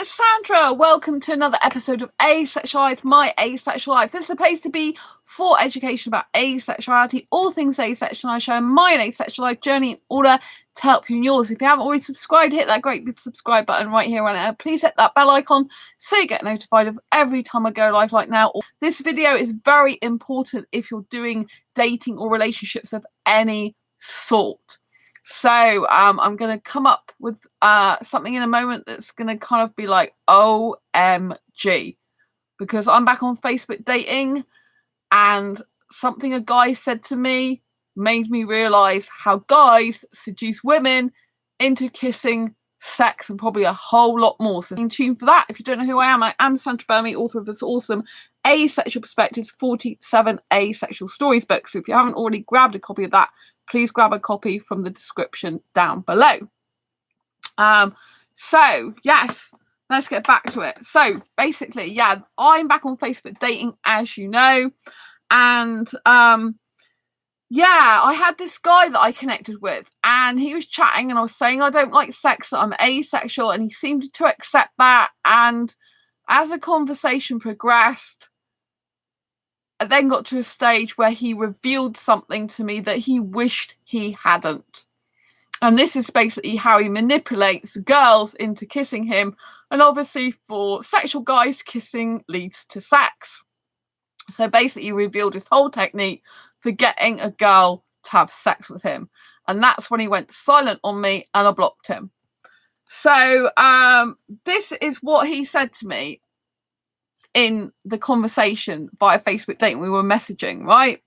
it's Sandra. Welcome to another episode of Asexualise, my asexual life. This is a place to be for education about asexuality, all things asexual. I share my asexual life journey in order to help you in yours. If you haven't already subscribed, hit that great big subscribe button right here on it. Please hit that bell icon so you get notified of every time I go live like now. This video is very important if you're doing dating or relationships of any sort. So I'm going to come up with something in a moment that's going to kind of be like OMG, because I'm back on Facebook dating, and something a guy said to me made me realise how guys seduce women into kissing, sex, and probably a whole lot more. So stay tuned for that. If you don't know who I am Sandra Burmy, author of this awesome Asexual Perspectives 47 Asexual Stories book. So if you haven't already grabbed a copy of that, please grab a copy from the description down below. So yes, let's get back to it. So basically, yeah, I'm back on Facebook dating, as you know, and yeah, I had this guy that I connected with, and he was chatting, and I was saying I don't like sex, that I'm asexual, and he seemed to accept that. And as the conversation progressed, I then got to a stage where he revealed something to me that he wished he hadn't. And this is basically how he manipulates girls into kissing him. And obviously for sexual guys, kissing leads to sex. So basically he revealed his whole technique for getting a girl to have sex with him. And that's when he went silent on me and I blocked him. So this is what he said to me in the conversation via Facebook dating. We were messaging, right?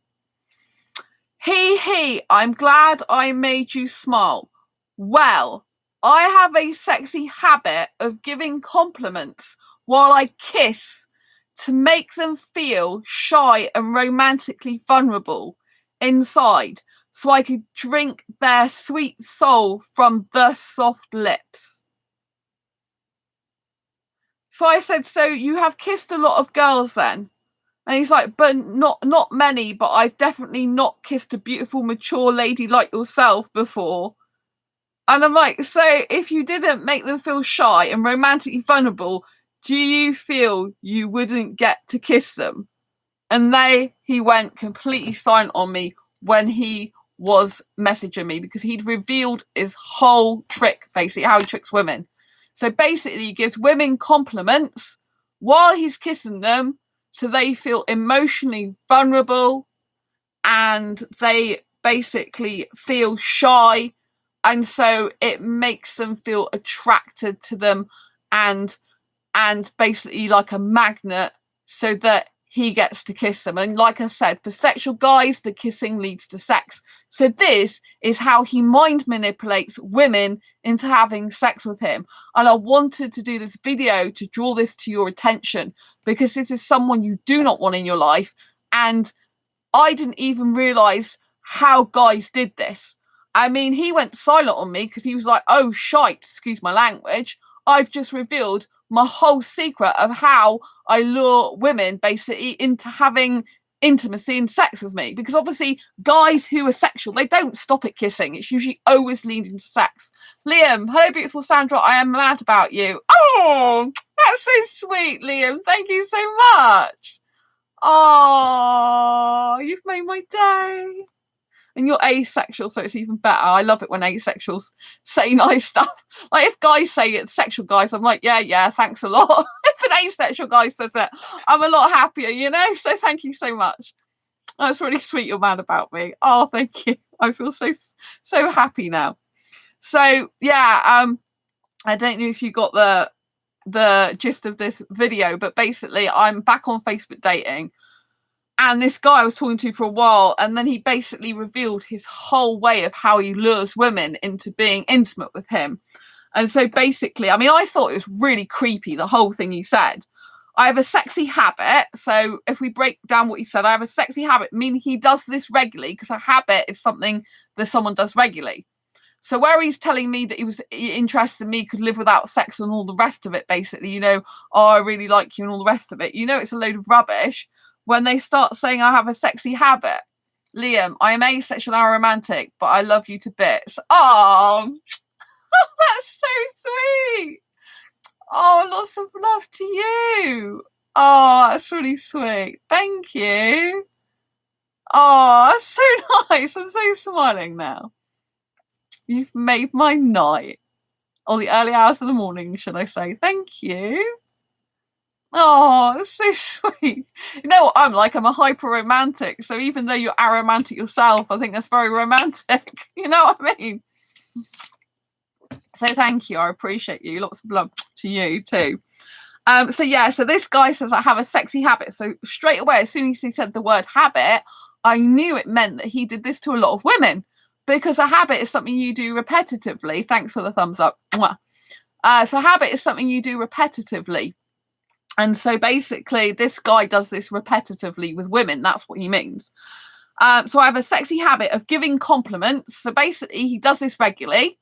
I'm glad I made you smile. Well, I have a sexy habit of giving compliments while I kiss to make them feel shy and romantically vulnerable inside, so I could drink their sweet soul from the soft lips. So I said, so you have kissed a lot of girls then? And he's like, but not many, but I've definitely not kissed a beautiful, mature lady like yourself before. And I'm like, so if you didn't make them feel shy and romantically vulnerable, do you feel you wouldn't get to kiss them? And he went completely silent on me when he was messaging me, because he'd revealed his whole trick, basically, how he tricks women. So basically, he gives women compliments while he's kissing them, so they feel emotionally vulnerable and they basically feel shy. And so it makes them feel attracted to them and basically like a magnet, so that he gets to kiss them. And like I said, for sexual guys, the kissing leads to sex. So this is how he mind manipulates women into having sex with him. And I wanted to do this video to draw this to your attention, because this is someone you do not want in your life. And I didn't even realize how guys did this. I mean, he went silent on me because he was like, oh shite, excuse my language, I've just revealed my whole secret of how I lure women basically into having intimacy and sex with me. Because obviously guys who are sexual, they don't stop at kissing. It's usually always leading to sex. Liam, hello beautiful Sandra, I am mad about you. Oh, that's so sweet, Liam. Thank you so much. Oh, you've made my day. And you're asexual, so it's even better. I love it when asexuals say nice stuff. Like if guys say it, sexual guys, I'm like, yeah, thanks a lot. If an asexual guy says it, I'm a lot happier, you know? So thank you so much. That's really sweet you're mad about me. Oh, thank you. I feel so happy now. So yeah, I don't know if you got the gist of this video, but basically I'm back on Facebook dating. And this guy I was talking to for a while, and then he basically revealed his whole way of how he lures women into being intimate with him. And so basically, I mean, I thought it was really creepy, the whole thing he said. I have a sexy habit. So if we break down what he said, I have a sexy habit, meaning he does this regularly, because a habit is something that someone does regularly. So where he's telling me that he was interested in me, could live without sex and all the rest of it, basically, you know, oh, I really like you and all the rest of it. You know, it's a load of rubbish when they start saying I have a sexy habit. Liam, I am asexual and romantic, but I love you to bits. Oh, that's so sweet. Oh, lots of love to you. Oh, that's really sweet. Thank you. Oh, that's so nice. I'm so smiling now. You've made my night. Or the early hours of the morning, should I say. Thank you. Oh, that's so sweet. You know what I'm like? I'm a hyper romantic. So even though you're aromantic yourself, I think that's very romantic. You know what I mean? So thank you. I appreciate you. Lots of love to you too. So yeah, so this guy says I have a sexy habit. So straight away, as soon as he said the word habit, I knew it meant that he did this to a lot of women, because a habit is something you do repetitively. Thanks for the thumbs up. So habit is something you do repetitively. And so basically, this guy does this repetitively with women. That's what he means. So I have a sexy habit of giving compliments. So basically, he does this regularly.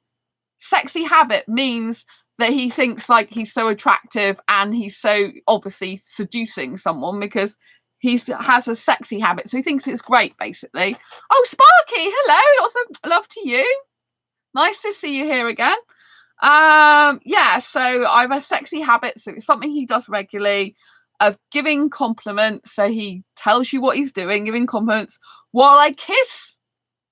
Sexy habit means that he thinks like he's so attractive and he's so obviously seducing someone because he has a sexy habit. So he thinks it's great, basically. Oh, Sparky, hello. Lots of love to you. Nice to see you here again. Yeah, so I have a sexy habit. So it's something he does regularly of giving compliments. So he tells you what he's doing, giving compliments while I kiss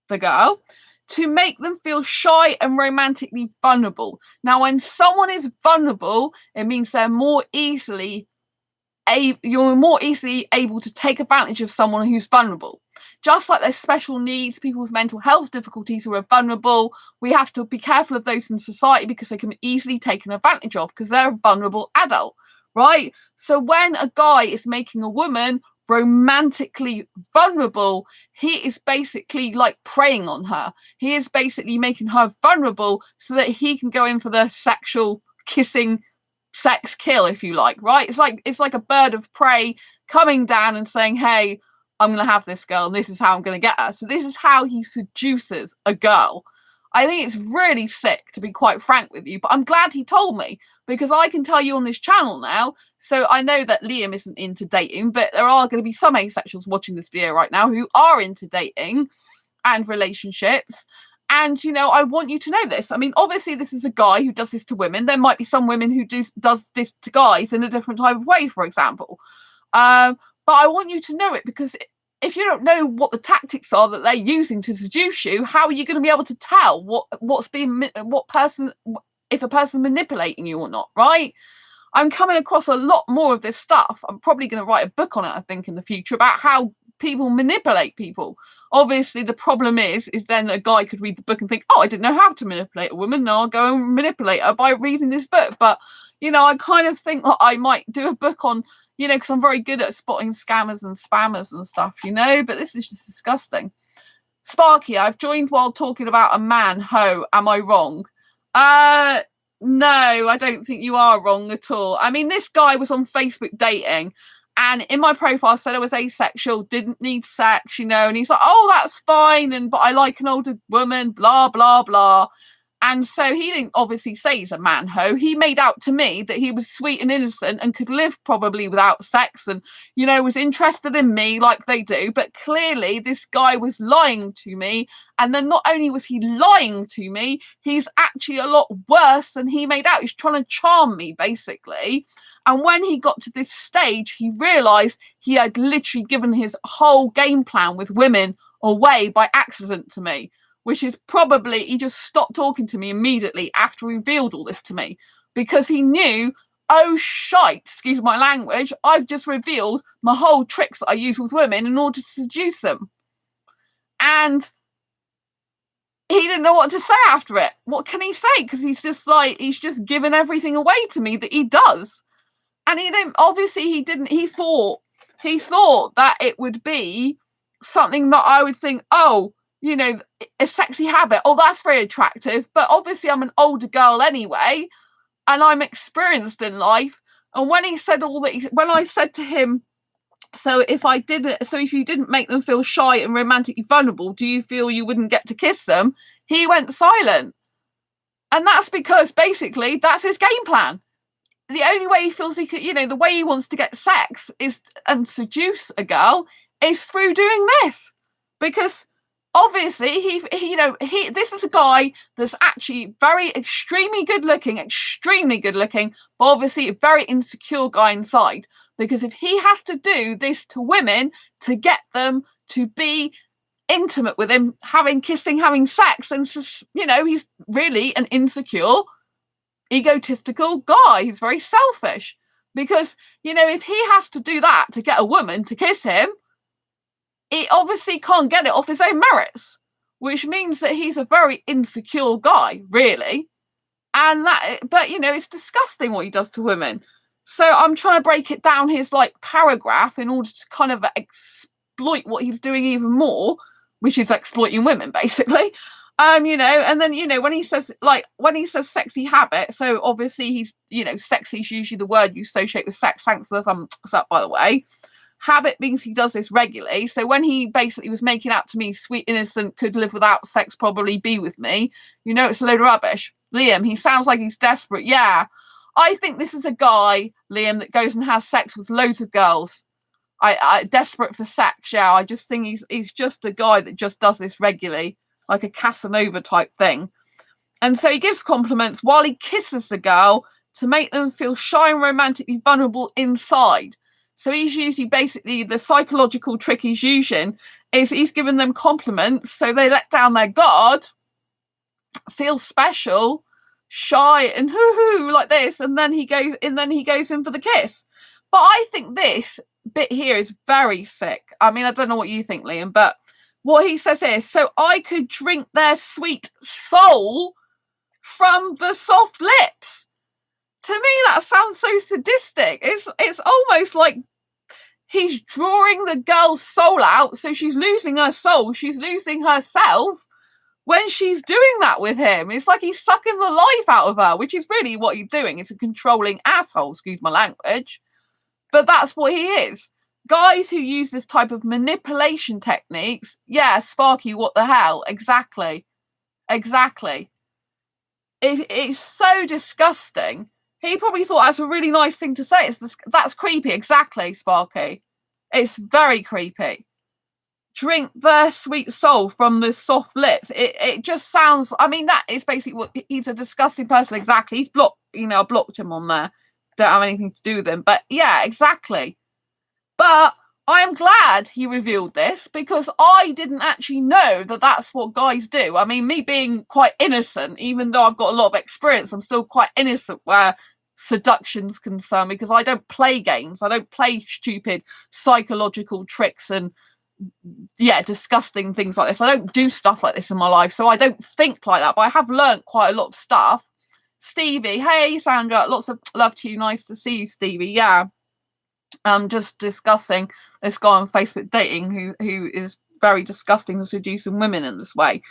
the girl, to make them feel shy and romantically vulnerable. Now, when someone is vulnerable, it means they're more easily you're more easily able to take advantage of someone who's vulnerable. Just like there's special needs, people with mental health difficulties who are vulnerable, we have to be careful of those in society because they can be easily taken advantage of because they're a vulnerable adult, right? So when a guy is making a woman romantically vulnerable, he is basically like preying on her. He is basically making her vulnerable so that he can go in for the sexual kissing sex kill, if you like, right? It's like a bird of prey coming down and saying, hey, I'm gonna have this girl and this is how I'm gonna get her. So this is how he seduces a girl. I think it's really sick, to be quite frank with you, but I'm glad he told me because I can tell you on this channel now. So I know that Liam isn't into dating, but there are going to be some asexuals watching this video right now who are into dating and relationships. And, you know, I want you to know this. I mean, obviously, this is a guy who does this to women. There might be some women who does this to guys in a different type of way, for example. But I want you to know it because if you don't know what the tactics are that they're using to seduce you, how are you going to be able to tell if a person's manipulating you or not, right? I'm coming across a lot more of this stuff. I'm probably going to write a book on it, I think, in the future about how people manipulate people. Obviously, the problem is then a guy could read the book and think, oh, I didn't know how to manipulate a woman. No, I'll go and manipulate her by reading this book. But, you know, I kind of think that I might do a book on, you know, because I'm very good at spotting scammers and spammers and stuff, you know, but this is just disgusting. Sparky, I've joined while talking about a man. Ho, am I wrong? No, I don't think you are wrong at all. I mean, this guy was on Facebook dating, and in my profile said I was asexual, didn't need sex, you know, and he's like, oh, that's fine, but I like an older woman, blah, blah, blah. And so he didn't obviously say he's a man-ho. He made out to me that he was sweet and innocent and could live probably without sex and, you know, was interested in me like they do. But clearly this guy was lying to me. And then not only was he lying to me, he's actually a lot worse than he made out. He's trying to charm me, basically. And when he got to this stage, he realised he had literally given his whole game plan with women away by accident to me. Which is probably he just stopped talking to me immediately after he revealed all this to me because he knew, oh shite, excuse my language, I've just revealed my whole tricks that I use with women in order to seduce them. And he didn't know what to say after it. What can he say? Because he's just given everything away to me that he does. And he didn't, obviously he thought that it would be something that I would think, oh, you know, a sexy habit. Oh, that's very attractive. But obviously I'm an older girl anyway, and I'm experienced in life. And when he said all that, when I said to him, so if you didn't make them feel shy and romantically vulnerable, do you feel you wouldn't get to kiss them? He went silent. And that's because basically that's his game plan. The only way he feels he could, you know, the way he wants to get sex and seduce a girl is through doing this. Because obviously this is a guy that's actually extremely good looking, but obviously a very insecure guy inside, because if he has to do this to women to get them to be intimate with him, having sex, then he's really an insecure, egotistical guy who's very selfish, because if he has to do that to get a woman to kiss him, he obviously can't get it off his own merits, which means that he's a very insecure guy, really. And it's disgusting what he does to women. So I'm trying to break it down his paragraph in order to kind of exploit what he's doing even more, which is exploiting women, basically. And then when he says sexy habit, so obviously he's sexy is usually the word you associate with sex. Thanks for the thumbs up, by the way. Habit means he does this regularly. So when he basically was making out to me, sweet innocent, could live without sex, probably be with me, it's a load of rubbish. Liam, he sounds like he's desperate. Yeah, I think this is a guy, Liam, that goes and has sex with loads of girls. I desperate for sex. Yeah, I just think he's just a guy that just does this regularly, like a Casanova type thing. And so he gives compliments while he kisses the girl to make them feel shy and romantically vulnerable inside. So he's usually basically the psychological trick he's using is he's giving them compliments so they let down their guard, feel special, shy, and hoo-hoo like this, and then he goes in for the kiss. But I think this bit here is very sick. I mean, I don't know what you think, Liam, but what he says is, so I could drink their sweet soul from the soft lips. To me, that sounds so sadistic. It's almost like he's drawing the girl's soul out, so she's losing her soul, she's losing herself when she's doing that with him. It's like he's sucking the life out of her, which is really what he's doing. It's a controlling asshole, excuse my language. But that's what he is. Guys who use this type of manipulation techniques, yeah, Sparky, what the hell? Exactly. It's so disgusting. He probably thought that's a really nice thing to say. That's creepy. Exactly, Sparky. It's very creepy. Drink their sweet soul from the soft lips. It just sounds, I mean, that is basically what, he's a disgusting person. Exactly. He's blocked, I blocked him on there. Don't have anything to do with him. But yeah, exactly. But I am glad he revealed this, because I didn't actually know that that's what guys do. I mean, me being quite innocent, even though I've got a lot of experience, I'm still quite innocent where seduction's concerned, because I don't play games. I don't play stupid psychological tricks and disgusting things like this. I don't do stuff like this in my life, so I don't think like that. But I have learnt quite a lot of stuff. Stevie, hey Sandra, lots of love to you. Nice to see you, Stevie. Yeah. Just discussing this guy on Facebook dating who is very disgusting and seducing women in this way.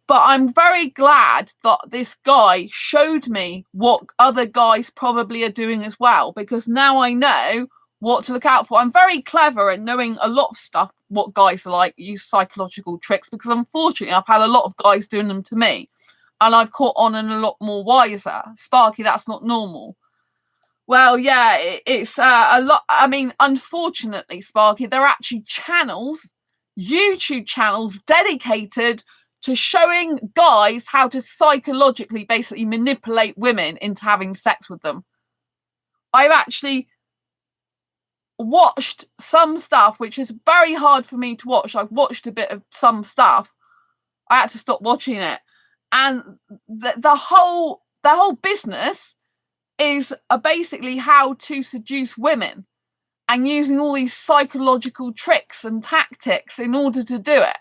But I'm very glad that this guy showed me what other guys probably are doing as well, because now I know what to look out for. I'm very clever at knowing a lot of stuff, what guys are like, use psychological tricks, because unfortunately I've had a lot of guys doing them to me, and I've caught on and a lot more wiser. Sparky, that's not normal. Well, yeah, it's a lot. I mean, unfortunately, Sparky, there are actually channels, YouTube channels, dedicated to showing guys how to psychologically basically manipulate women into having sex with them. I've actually watched some stuff, which is very hard for me to watch. I've watched a bit of some stuff. I had to stop watching it. And the whole business is basically how to seduce women, and using all these psychological tricks and tactics in order to do it.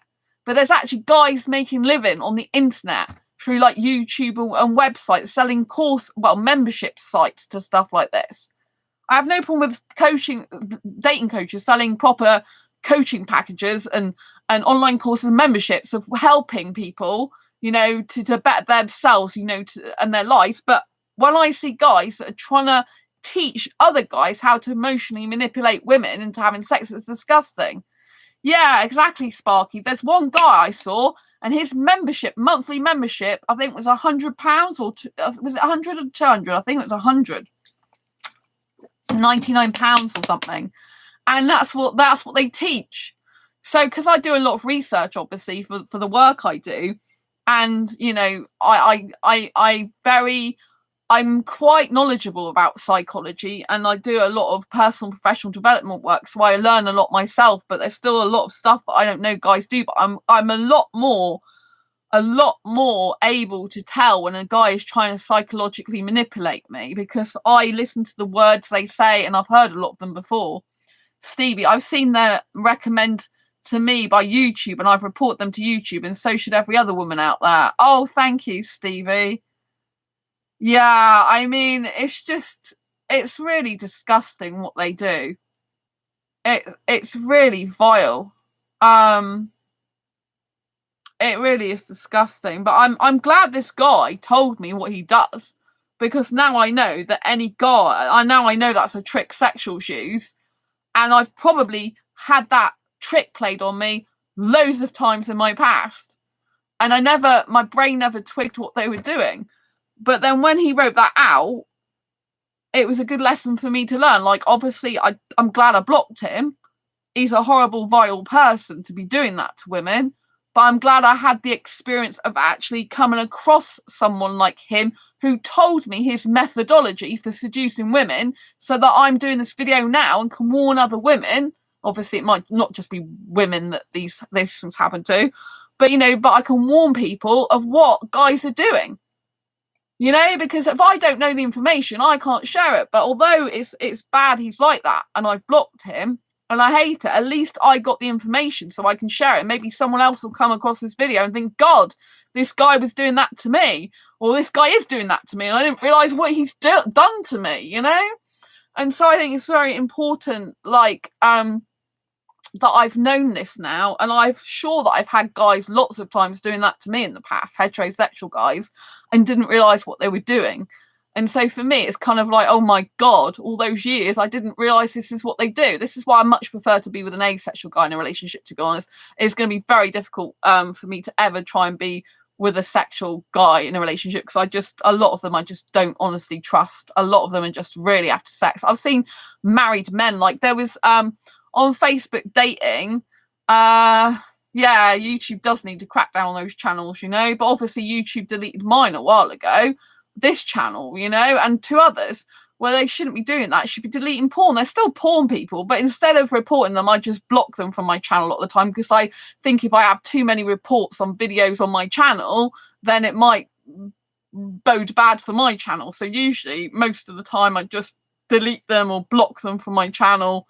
But there's actually guys making living on the internet through like YouTube and websites, selling membership sites to stuff like this. I have no problem with dating coaches selling proper coaching packages and online courses and memberships of helping people, to better themselves, and their lives. But when I see guys that are trying to teach other guys how to emotionally manipulate women into having sex, it's disgusting. Yeah, exactly, Sparky. There's one guy I saw, and his monthly membership, I think was £100, or was it 100 or 200? I think it was 100. £99 or something. And that's what they teach. So, because I do a lot of research, obviously, for the work I do, and you know, I'm quite knowledgeable about psychology, and I do a lot of personal professional development work, so I learn a lot myself. But there's still a lot of stuff that I don't know guys do. But I'm a lot more able to tell when a guy is trying to psychologically manipulate me, because I listen to the words they say, and I've heard a lot of them before. Stevie, I've seen them recommend to me by YouTube, and I've reported them to YouTube, and so should every other woman out there. Oh, thank you, Stevie. Yeah, I mean, it's really disgusting what they do. It's really vile. Um, it really is disgusting. But I'm glad this guy told me what he does, because now I know that any guy, I know that's a trick sexual shoes, and I've probably had that trick played on me loads of times in my past, and my brain never twigged what they were doing. But then when he wrote that out, it was a good lesson for me to learn. Like, obviously, I'm glad I blocked him. He's a horrible, vile person to be doing that to women. But I'm glad I had the experience of actually coming across someone like him who told me his methodology for seducing women, so that I'm doing this video now and can warn other women. Obviously, it might not just be women that these things happen to, but but I can warn people of what guys are doing. Because if I don't know the information, I can't share it. But although it's bad he's like that, and I've blocked him, and I hate it, at least I got the information so I can share it. Maybe someone else will come across this video and think, God, this guy was doing that to me, or this guy is doing that to me, and I didn't realise what he's done to me, And so I think it's very important, that I've known this now, and I'm sure that I've had guys lots of times doing that to me in the past, heterosexual guys, and didn't realise what they were doing. And so for me, it's kind of like, oh my God, all those years, I didn't realise this is what they do. This is why I much prefer to be with an asexual guy in a relationship, to be honest. It's going to be very difficult for me to ever try and be with a sexual guy in a relationship, because a lot of them I just don't honestly trust. A lot of them are just really after sex. I've seen married men, like there was on Facebook dating, yeah, YouTube does need to crack down on those channels, but obviously YouTube deleted mine a while ago, this channel, and two others, where they shouldn't be doing that. Should be deleting porn. They're still porn people, but instead of reporting them, I just block them from my channel a lot of the time, because I think if I have too many reports on videos on my channel, then it might bode bad for my channel. So usually, most of the time, I just delete them or block them from my channel,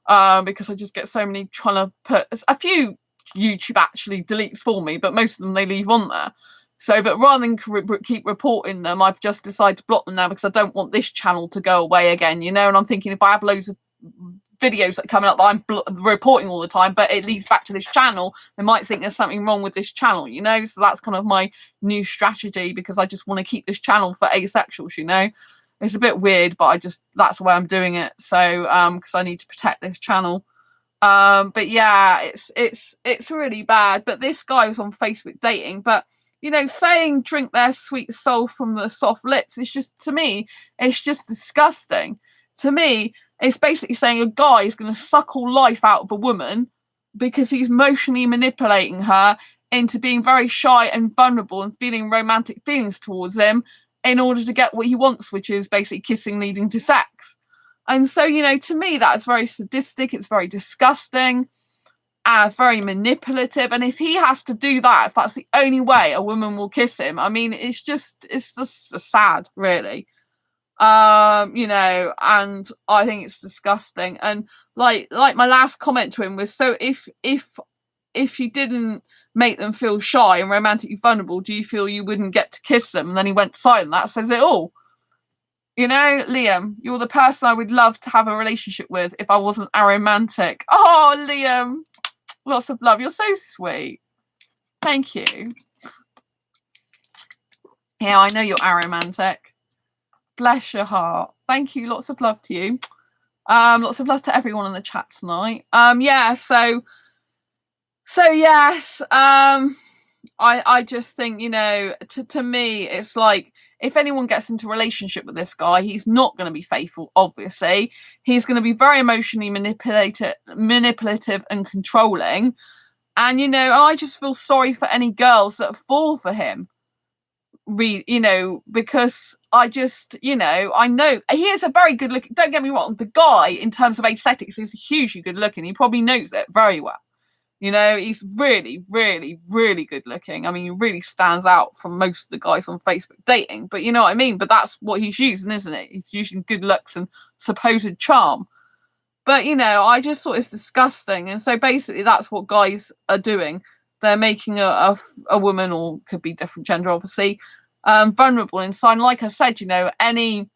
because I just get so many trying to put a few YouTube actually deletes for me, but most of them they leave on there. So, but rather than keep reporting them, I've just decided to block them now, because I don't want this channel to go away again, And I'm thinking, if I have loads of videos that are coming up that I'm reporting all the time, but it leads back to this channel, they might think there's something wrong with this channel, So that's kind of my new strategy, because I just want to keep this channel for asexuals, It's a bit weird, but that's the way I'm doing it. So, because I need to protect this channel. But yeah, it's really bad. But this guy was on Facebook dating, but saying drink their sweet soul from the soft lips, it's just, to me, it's just disgusting. To me, it's basically saying a guy is going to suck all life out of a woman because he's emotionally manipulating her into being very shy and vulnerable and feeling romantic feelings towards him, in order to get what he wants, which is basically kissing leading to sex. And so, to me, that's very sadistic. It's very disgusting, very manipulative. And if he has to do that, if that's the only way a woman will kiss him, I mean, it's just sad, really. And I think it's disgusting. And like my last comment to him was, so if you didn't make them feel shy and romantically vulnerable, do you feel you wouldn't get to kiss them? And then he went silent. That says it all. Liam, you're the person I would love to have a relationship with if I wasn't aromantic. Oh, Liam, lots of love. You're so sweet. Thank you. Yeah, I know you're aromantic. Bless your heart. Thank you. Lots of love to you. Lots of love to everyone in the chat tonight. Yeah, so yes, I just think, to me, it's like, if anyone gets into a relationship with this guy, he's not going to be faithful, obviously. He's going to be very emotionally manipulative and controlling. And, I just feel sorry for any girls that fall for him. Because I just, I know he is a very good looking, don't get me wrong, the guy in terms of aesthetics is hugely good looking. He probably knows it very well. He's really, really, really good looking. I mean, he really stands out from most of the guys on Facebook dating, but you know what I mean? But that's what he's using, isn't it? He's using good looks and supposed charm. But, I just thought it's disgusting. And so basically that's what guys are doing. They're making a woman, or could be different gender, obviously, vulnerable inside. Like I said, any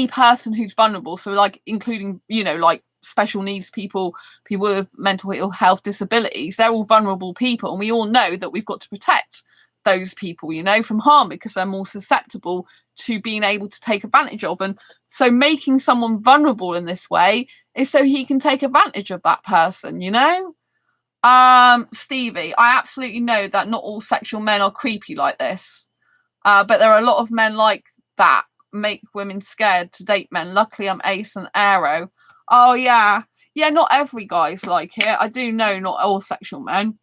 person who's vulnerable, so like including, like special needs people with mental health disabilities, they're all vulnerable people. And we all know that we've got to protect those people, from harm, because they're more susceptible to being able to take advantage of. And so making someone vulnerable in this way is so he can take advantage of that person, Stevie, I absolutely know that not all sexual men are creepy like this, but there are a lot of men like that make women scared to date men. Luckily I'm ace and aero. Oh yeah, not every guy's like it. I do know not all sexual men,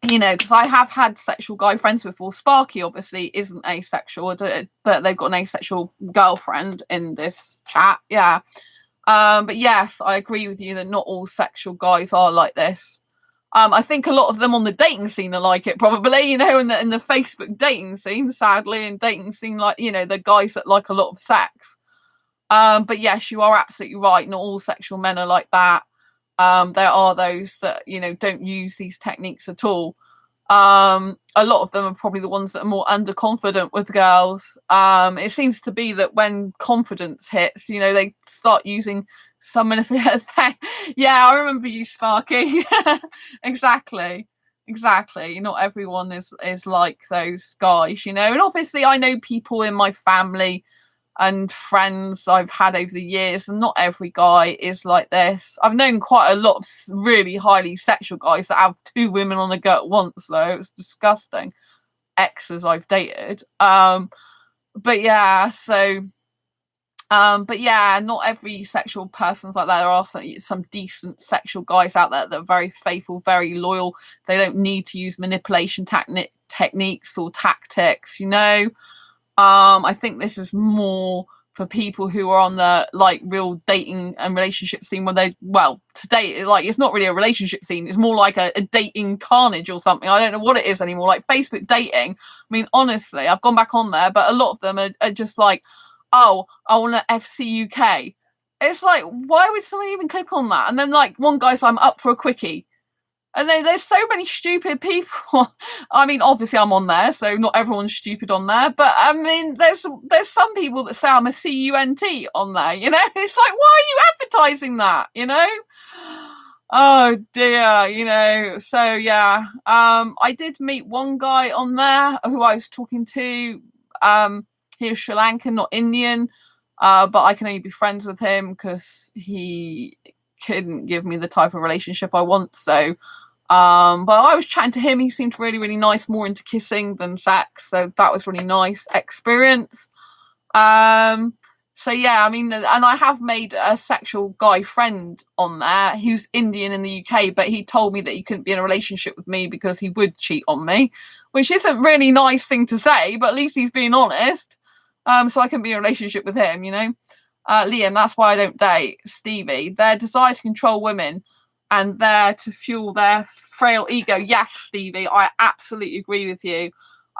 because I have had sexual guy friends before. Sparky obviously isn't asexual, but they've got an asexual girlfriend in this chat. Yeah. But yes, I agree with you that not all sexual guys are like this. I think a lot of them on the dating scene are like it, probably, in the Facebook dating scene, sadly, and dating scene, like, the guys that like a lot of sex. But yes, you are absolutely right. Not all sexual men are like that. There are those that, don't use these techniques at all. A lot of them are probably the ones that are more underconfident with girls. It seems to be that when confidence hits, they start using some manipulative. Yeah, I remember you, Sparky. Exactly. Not everyone is like those guys, and obviously I know people in my family and friends I've had over the years, and not every guy is like this. I've known quite a lot of really highly sexual guys that have 2 women on the go at once, though. It's disgusting. Exes I've dated. But yeah, not every sexual person's like that. There are some decent sexual guys out there that are very faithful, very loyal. They don't need to use manipulation techniques or tactics, I think this is more for people who are on the like real dating and relationship scene where to date, like, it's not really a relationship scene. It's more like a dating carnage or something. I don't know what it is anymore. Like Facebook dating. I mean, honestly, I've gone back on there, but a lot of them are just like, oh, I want an FC UK. It's like, why would someone even click on that? And then like one guy's like, I'm up for a quickie. And then there's so many stupid people. I mean, obviously I'm on there, so not everyone's stupid on there. But I mean, there's some people that say I'm a CUNT on there, It's like, why are you advertising that, Oh dear, So yeah, I did meet one guy on there who I was talking to. He was Sri Lankan, not Indian. But I can only be friends with him because he couldn't give me the type of relationship I want. So but I was chatting to him. He seemed really, really nice, more into kissing than sex. So that was really nice experience. So yeah, I mean, and I have made a sexual guy friend on there who's Indian in the UK, but he told me that he couldn't be in a relationship with me because he would cheat on me, which isn't really nice thing to say, but at least he's being honest. So I can be in a relationship with him, Liam, that's why I don't date. Stevie, their desire to control women and there to fuel their frail ego. Yes, Stevie, I absolutely agree with you.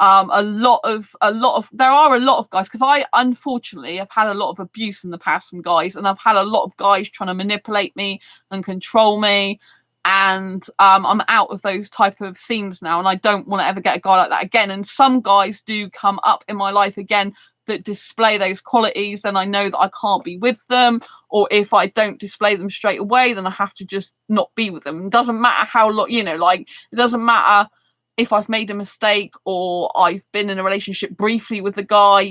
There are a lot of guys, because I unfortunately have had a lot of abuse in the past from guys, and I've had a lot of guys trying to manipulate me and control me, and I'm out of those type of scenes now, and I don't want to ever get a guy like that again. And some guys do come up in my life again that display those qualities, then I know that I can't be with them, or if I don't display them straight away, then I have to just not be with them. It doesn't matter how long, it doesn't matter if I've made a mistake or I've been in a relationship briefly with the guy.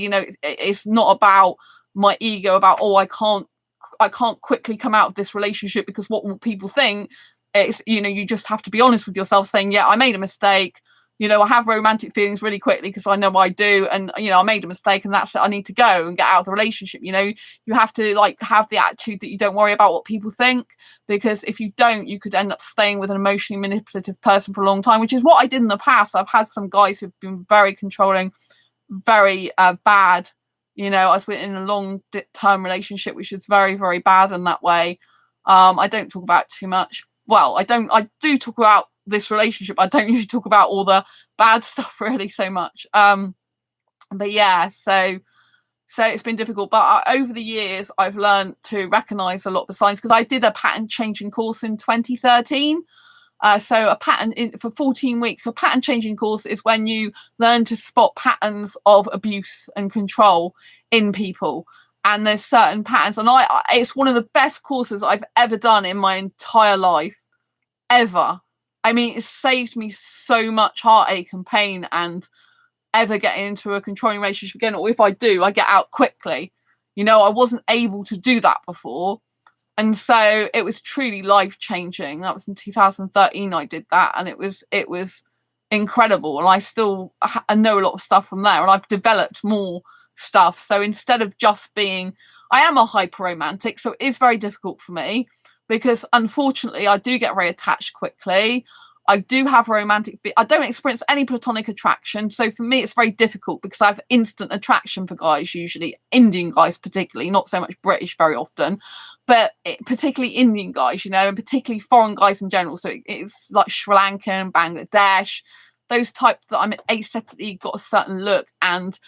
It's not about my ego, about, I can't quickly come out of this relationship because what will people think. It's, you just have to be honest with yourself, saying, yeah, I made a mistake, You know, I have romantic feelings really quickly because I know I do, and you know, I made a mistake, and that's it. I need to go and get out of the relationship. You know, you have to like have the attitude that you don't worry about what people think, because if you don't, you could end up staying with an emotionally manipulative person for a long time, which is what I did in the past. I've had some guys who've been very controlling, very bad. You know, I was in a long-term relationship, which is very, very bad in that way. I don't talk about it too much. Well, I don't. I do talk about this relationship. I don't usually talk about all the bad stuff really so much. But yeah, so it's been difficult. But over the years, I've learned to recognize a lot of the signs, because I did a pattern changing course in 2013. So a pattern for 14 weeks. A pattern changing course is when you learn to spot patterns of abuse and control in people. And there's certain patterns, and it's one of the best courses I've ever done in my entire life, ever. I mean, it saved me so much heartache and pain, and ever getting into a controlling relationship again, or if I do, I get out quickly. You know, I wasn't able to do that before. And so it was truly life changing. That was in 2013 I did that, and it was incredible. And I still I know a lot of stuff from there, and I've developed more stuff. So instead of just being, I am a hyper romantic, so it is very difficult for me, because unfortunately I do get very attached quickly. I do have romantic. I don't experience any platonic attraction. So for me, it's very difficult because I have instant attraction for guys, usually Indian guys, particularly, not so much British very often, but particularly Indian guys, you know, and particularly foreign guys in general. So it's like Sri Lankan, Bangladesh, those types that I'm aesthetically got a certain look, and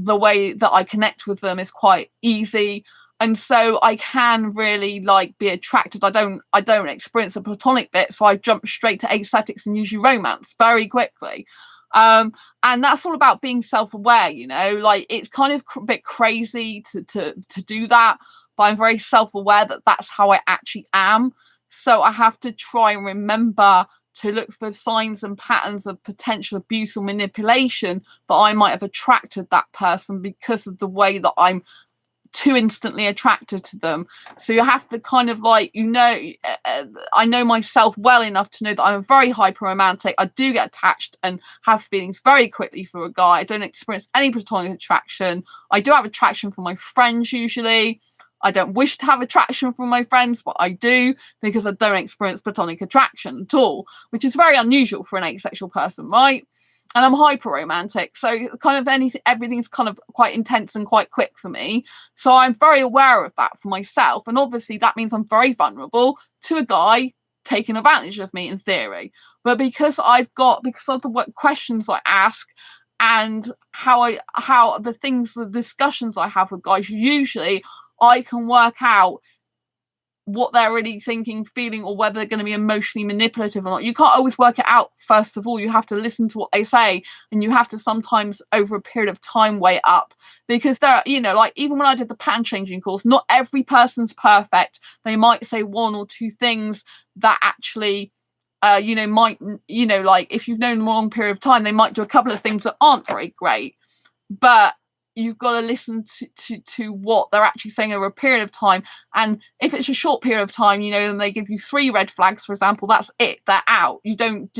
the way that I connect with them is quite easy. And so I can really like be attracted. I don't experience the platonic bit, so I jump straight to aesthetics and usually romance very quickly. And that's all about being self-aware, you know, like it's kind of a bit crazy to do that, but I'm very self-aware that that's how I actually am. So I have to try and remember to look for signs and patterns of potential abuse or manipulation that I might have attracted that person because of the way that I'm too instantly attracted to them. So you have to kind of like, you know, I know myself well enough to know that I'm a very hyper romantic. I do get attached and have feelings very quickly for a guy. I don't experience any platonic attraction. I do have attraction for my friends usually. I don't wish to have attraction from my friends, but I do, because I don't experience platonic attraction at all, which is very unusual for an asexual person, right? And I'm hyper romantic, so kind of everything's kind of quite intense and quite quick for me. So I'm very aware of that for myself, and obviously that means I'm very vulnerable to a guy taking advantage of me in theory. But because of the questions I ask and the discussions I have with guys, usually I can work out what they're really thinking, feeling, or whether they're going to be emotionally manipulative or not. You can't always work it out. First of all, you have to listen to what they say, and you have to sometimes over a period of time weigh up, because there, you know, like even when I did the pattern changing course, not every person's perfect. They might say one or two things that actually you know, might, you know, like if you've known them a long period of time, they might do a couple of things that aren't very great. But you've got to listen to what they're actually saying over a period of time. And if it's a short period of time, you know, and they give you 3 red flags, for example, that's it. They're out. You don't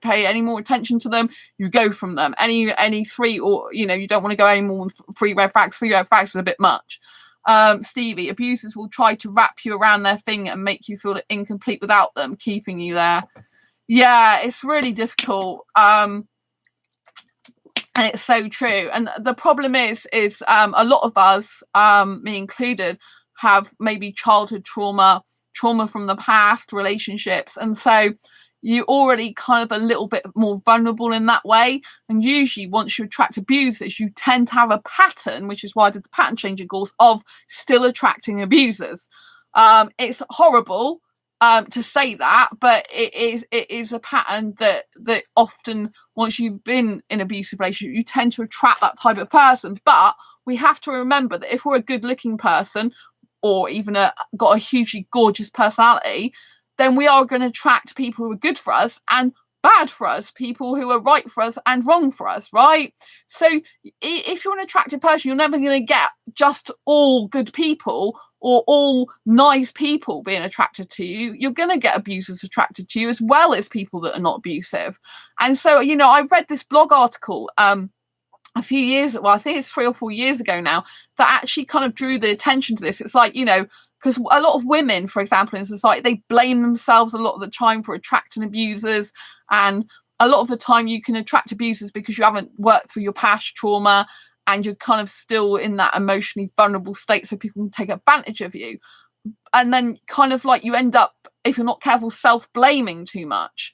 pay any more attention to them. You go from them. Any 3, or, you know, you don't want to go any more than 3 red flags. 3 red flags is a bit much. Stevie, abusers will try to wrap you around their finger and make you feel incomplete without them, keeping you there. Yeah, it's really difficult. And it's so true. And the problem is a lot of us, me included, have maybe childhood trauma from the past, relationships. And so you're already kind of a little bit more vulnerable in that way. And usually once you attract abusers, you tend to have a pattern, which is why I did the pattern changing course, of still attracting abusers. It's horrible to say that, but it is a pattern that often, once you've been in an abusive relationship, you tend to attract that type of person. But we have to remember that if we're a good looking person, or even got a hugely gorgeous personality, then we are going to attract people who are good for us. And bad for us, people who are right for us and wrong for us, right? So if you're an attractive person, you're never going to get just all good people or all nice people being attracted to you. You're going to get abusers attracted to you, as well as people that are not abusive. And so, you know, I read this blog article a few years, well, I think it's 3 or 4 years ago now, that actually kind of drew the attention to this. It's like, you know, because a lot of women, for example, in society, they blame themselves a lot of the time for attracting abusers. And a lot of the time you can attract abusers because you haven't worked through your past trauma and you're kind of still in that emotionally vulnerable state, so people can take advantage of you. And then kind of like you end up, if you're not careful, self-blaming too much.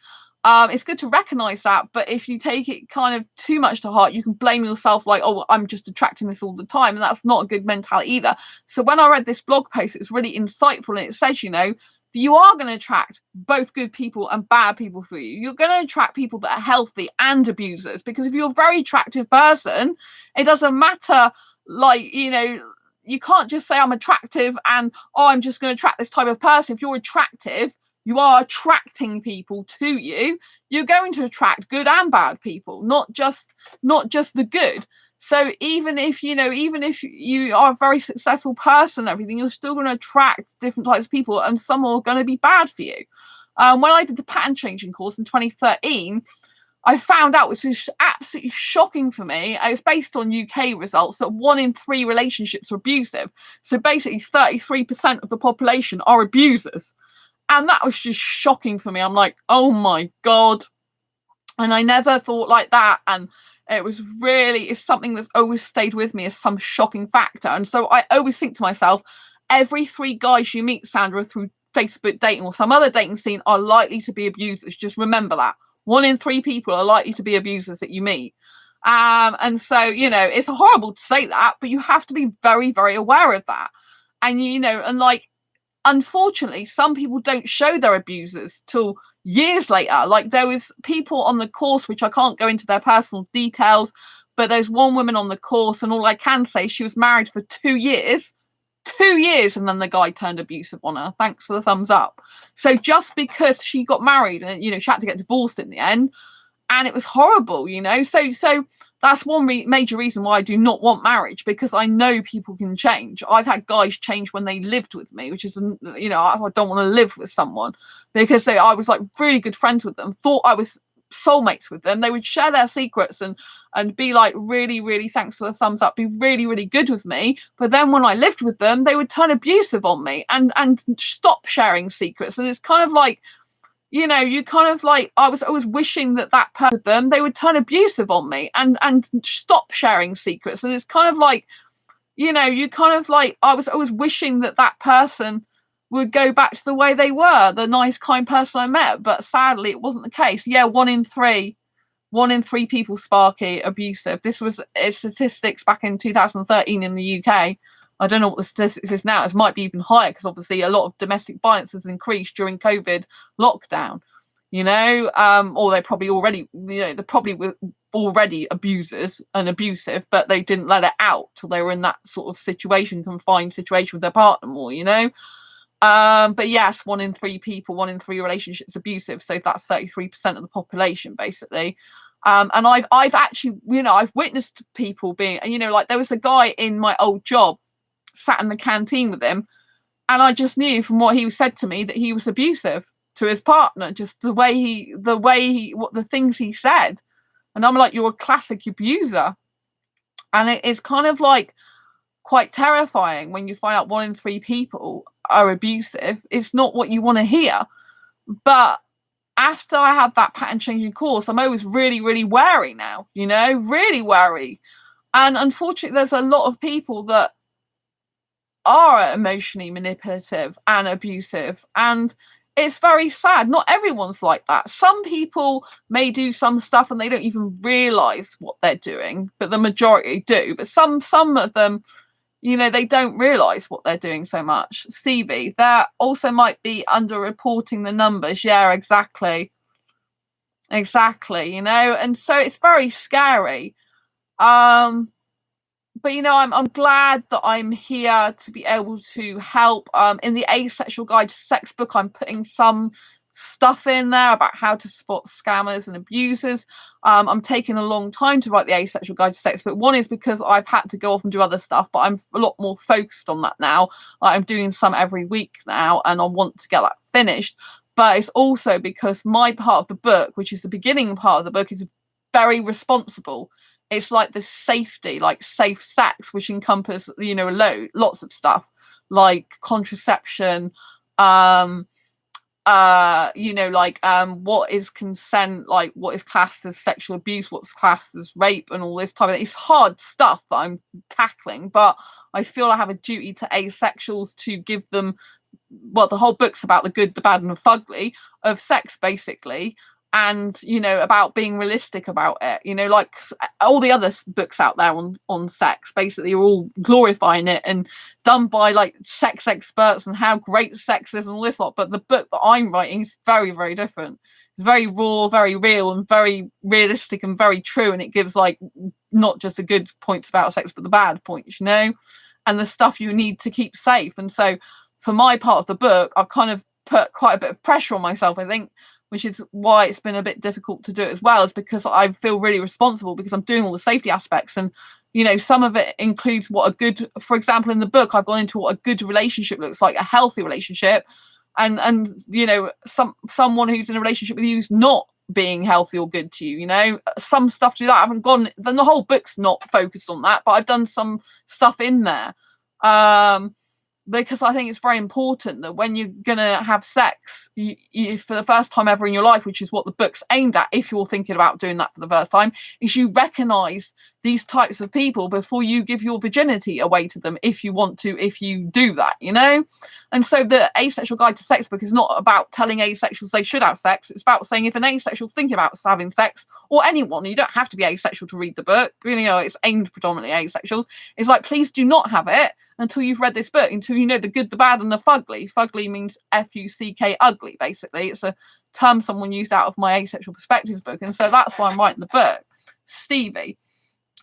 It's good to recognize that, but if you take it kind of too much to heart, you can blame yourself like, oh, I'm just attracting this all the time, and that's not a good mentality either. So when I read this blog post, it's really insightful, and it says, you know, you are going to attract both good people and bad people for you. You're going to attract people that are healthy and abusers, because if you're a very attractive person, it doesn't matter, like, you know, you can't just say I'm attractive and, oh, I'm just going to attract this type of person. If you're attractive, you are attracting people to you. You're going to attract good and bad people, not just the good. So even if, you know, even if you are a very successful person and everything, you're still going to attract different types of people, and some are going to be bad for you. When I did the pattern changing course in 2013, I found out, which was absolutely shocking for me, it was based on UK results, that 1 in 3 relationships are abusive. So basically 33% of the population are abusers. And that was just shocking for me. I'm like, oh my God. And I never thought like that. And it was really, it's something that's always stayed with me as some shocking factor. And so I always think to myself, every 3 guys you meet, Sandra, through Facebook dating or some other dating scene are likely to be abusers. Just remember that. 1 in 3 people are likely to be abusers that you meet. And so, you know, it's horrible to say that, but you have to be very, very aware of that. And, you know, and like, unfortunately, some people don't show their abusers till years later. Like, there was people on the course, which I can't go into their personal details, but there's one woman on the course, and all I can say, she was married for 2 years, 2 years, and then the guy turned abusive on her. Thanks for the thumbs up. So just because she got married, and, you know, she had to get divorced in the end, and it was horrible, you know. So that's one major reason why I do not want marriage, because I know people can change. I've had guys change when they lived with me, which is, you know, I don't want to live with someone because I was like really good friends with them, thought I was soulmates with them. They would share their secrets and be like, really, really, thanks for the thumbs up, be really, really good with me. But then when I lived with them, they would turn abusive on me and stop sharing secrets. And it's kind of like, you know, you kind of like, I was always wishing that person, them, they would turn abusive on me and stop sharing secrets. And it's kind of like, you know, you kind of like, I was always wishing that person would go back to the way they were, the nice, kind person I met. But sadly, it wasn't the case. Yeah, 1 in 3 people, Sparky, abusive. This was statistics back in 2013 in the UK. I don't know what the statistics is now. It might be even higher, because obviously a lot of domestic violence has increased during COVID lockdown, you know, or they probably already, you know, they probably were already abusers and abusive, but they didn't let it out till they were in that sort of situation, confined situation with their partner more, you know. But yes, 1 in 3 people, 1 in 3 relationships abusive. So that's 33% of the population, basically. And I've actually, you know, I've witnessed people being, you know, like there was a guy in my old job, sat in the canteen with him, and I just knew from what he said to me that he was abusive to his partner, just the way he what the things he said. And I'm like, you're a classic abuser. And it's kind of like quite terrifying when you find out 1 in 3 people are abusive. It's not what you want to hear. But after I had that pattern changing course, I'm always really, really wary now, you know, really wary. And unfortunately, there's a lot of people that are emotionally manipulative and abusive, and it's very sad. Not everyone's like that. Some people may do some stuff and they don't even realize what they're doing, but the majority do. But some of them, you know, they don't realize what they're doing so much. Stevie, there also might be underreporting the numbers. Yeah, exactly, you know. And so it's very scary. But, you know, I'm glad that I'm here to be able to help. In the Asexual Guide to Sex book, I'm putting some stuff in there about how to spot scammers and abusers. I'm taking a long time to write the Asexual Guide to Sex, but one is because I've had to go off and do other stuff, but I'm a lot more focused on that now. I'm doing some every week now, and I want to get that finished. But it's also because my part of the book, which is the beginning part of the book, is very responsible. It's like the safety, like safe sex, which encompass, lots of stuff like contraception, what is consent, like what is classed as sexual abuse, what's classed as rape, and all this type of thing. It's hard stuff that I'm tackling, but I feel I have a duty to asexuals to give them, well, the whole book's about the good, the bad, and the fugly of sex, basically. And about being realistic about it, like all the other books out there on sex basically are all glorifying it and done by like sex experts and how great sex is and all this lot. But the book that I'm writing is very, very different. It's very raw, very real, and very realistic and very true, and it gives like not just the good points about sex but the bad points, and the stuff you need to keep safe. And so for my part of the book, I've kind of put quite a bit of pressure on myself, I think, which is why it's been a bit difficult to do it as well, is because I feel really responsible because I'm doing all the safety aspects. And, some of it includes what a good, for example, in the book, I've gone into what a good relationship looks like, a healthy relationship. And someone who's in a relationship with you who's not being healthy or good to you, some stuff to that. I haven't gone, then the whole book's not focused on that, but I've done some stuff in there. Because I think it's very important that when you're going to have sex, you, for the first time ever in your life, which is what the book's aimed at, if you're thinking about doing that for the first time, is you recognise these types of people before you give your virginity away to them, if you want to, if you do that, And so the Asexual Guide to Sex book is not about telling asexuals they should have sex. It's about saying if an asexual's thinking about having sex, or anyone, you don't have to be asexual to read the book, it's aimed predominantly at asexuals. It's like, please do not have it until you've read this book, until you know the good, the bad, and the fugly. Fugly means F-U-C-K, ugly, basically. It's a term someone used out of my Asexual Perspectives book, and so that's why I'm writing the book. Stevie.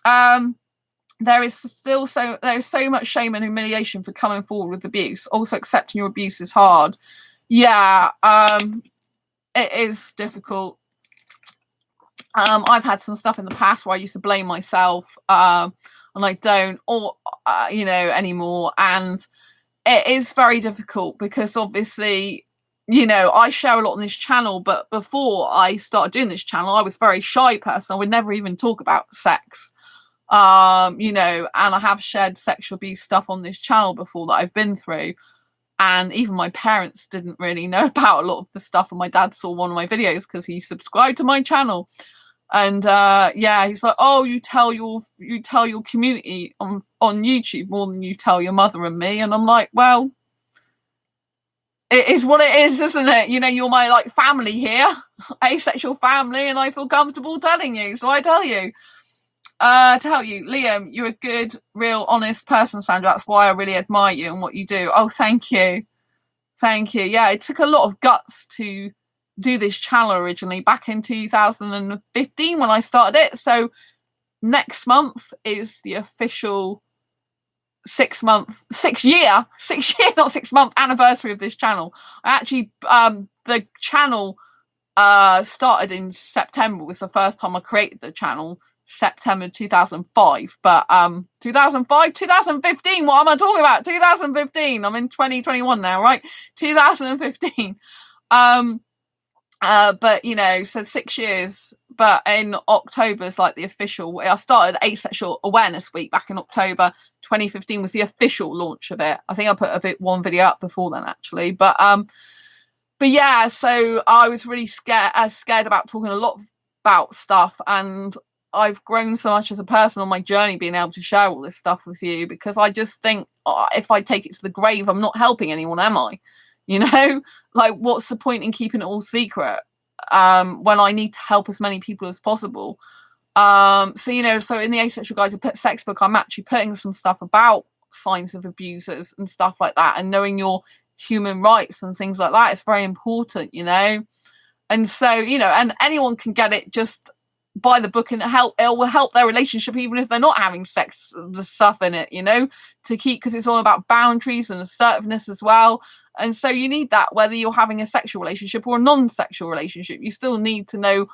There is so much shame and humiliation for coming forward with abuse. Also, accepting your abuse is hard. Yeah, it is difficult. I've had some stuff in the past where I used to blame myself, and I don't, or anymore. And it is very difficult because obviously, I share a lot on this channel, but before I started doing this channel, I was a very shy person. I would never even talk about sex. And I have shared sexual abuse stuff on this channel before that I've been through. And even my parents didn't really know about a lot of the stuff. And my dad saw one of my videos because he subscribed to my channel. And he's like, oh, you tell your community on YouTube more than you tell your mother and me. And I'm like, well, it is what it is, isn't it? You're my like family here, asexual family, and I feel comfortable telling you. So I tell you. Liam, you're a good, real, honest person, Sandra. That's why I really admire you and what you do. Oh, thank you. Thank you. Yeah, it took a lot of guts to do this channel originally back in 2015 when I started it. So next month is the official 6 year anniversary of this channel. I actually, the channel started in September. It was the first time I created the channel. September 2005, but 2015, what am I talking about? 2015, I'm in 2021 now, right? 2015. But so 6 years, but in October is like the official. I started Asexual Awareness Week back in October 2015 was the official launch of it. I think I put one video up before then actually, but yeah, so I was really scared about talking a lot about stuff, and I've grown so much as a person on my journey being able to share all this stuff with you, because I just think if I take it to the grave, I'm not helping anyone, am I? Like, what's the point in keeping it all secret when I need to help as many people as possible? So in the Asexual Guide to Sex book, I'm actually putting some stuff about signs of abusers and stuff like that, and knowing your human rights and things like that. It's very important, and so and anyone can get it just buy the book and it will help their relationship even if they're not having sex, the stuff in it, to keep, because it's all about boundaries and assertiveness as well. And so you need that whether you're having a sexual relationship or a non-sexual relationship. You still need to know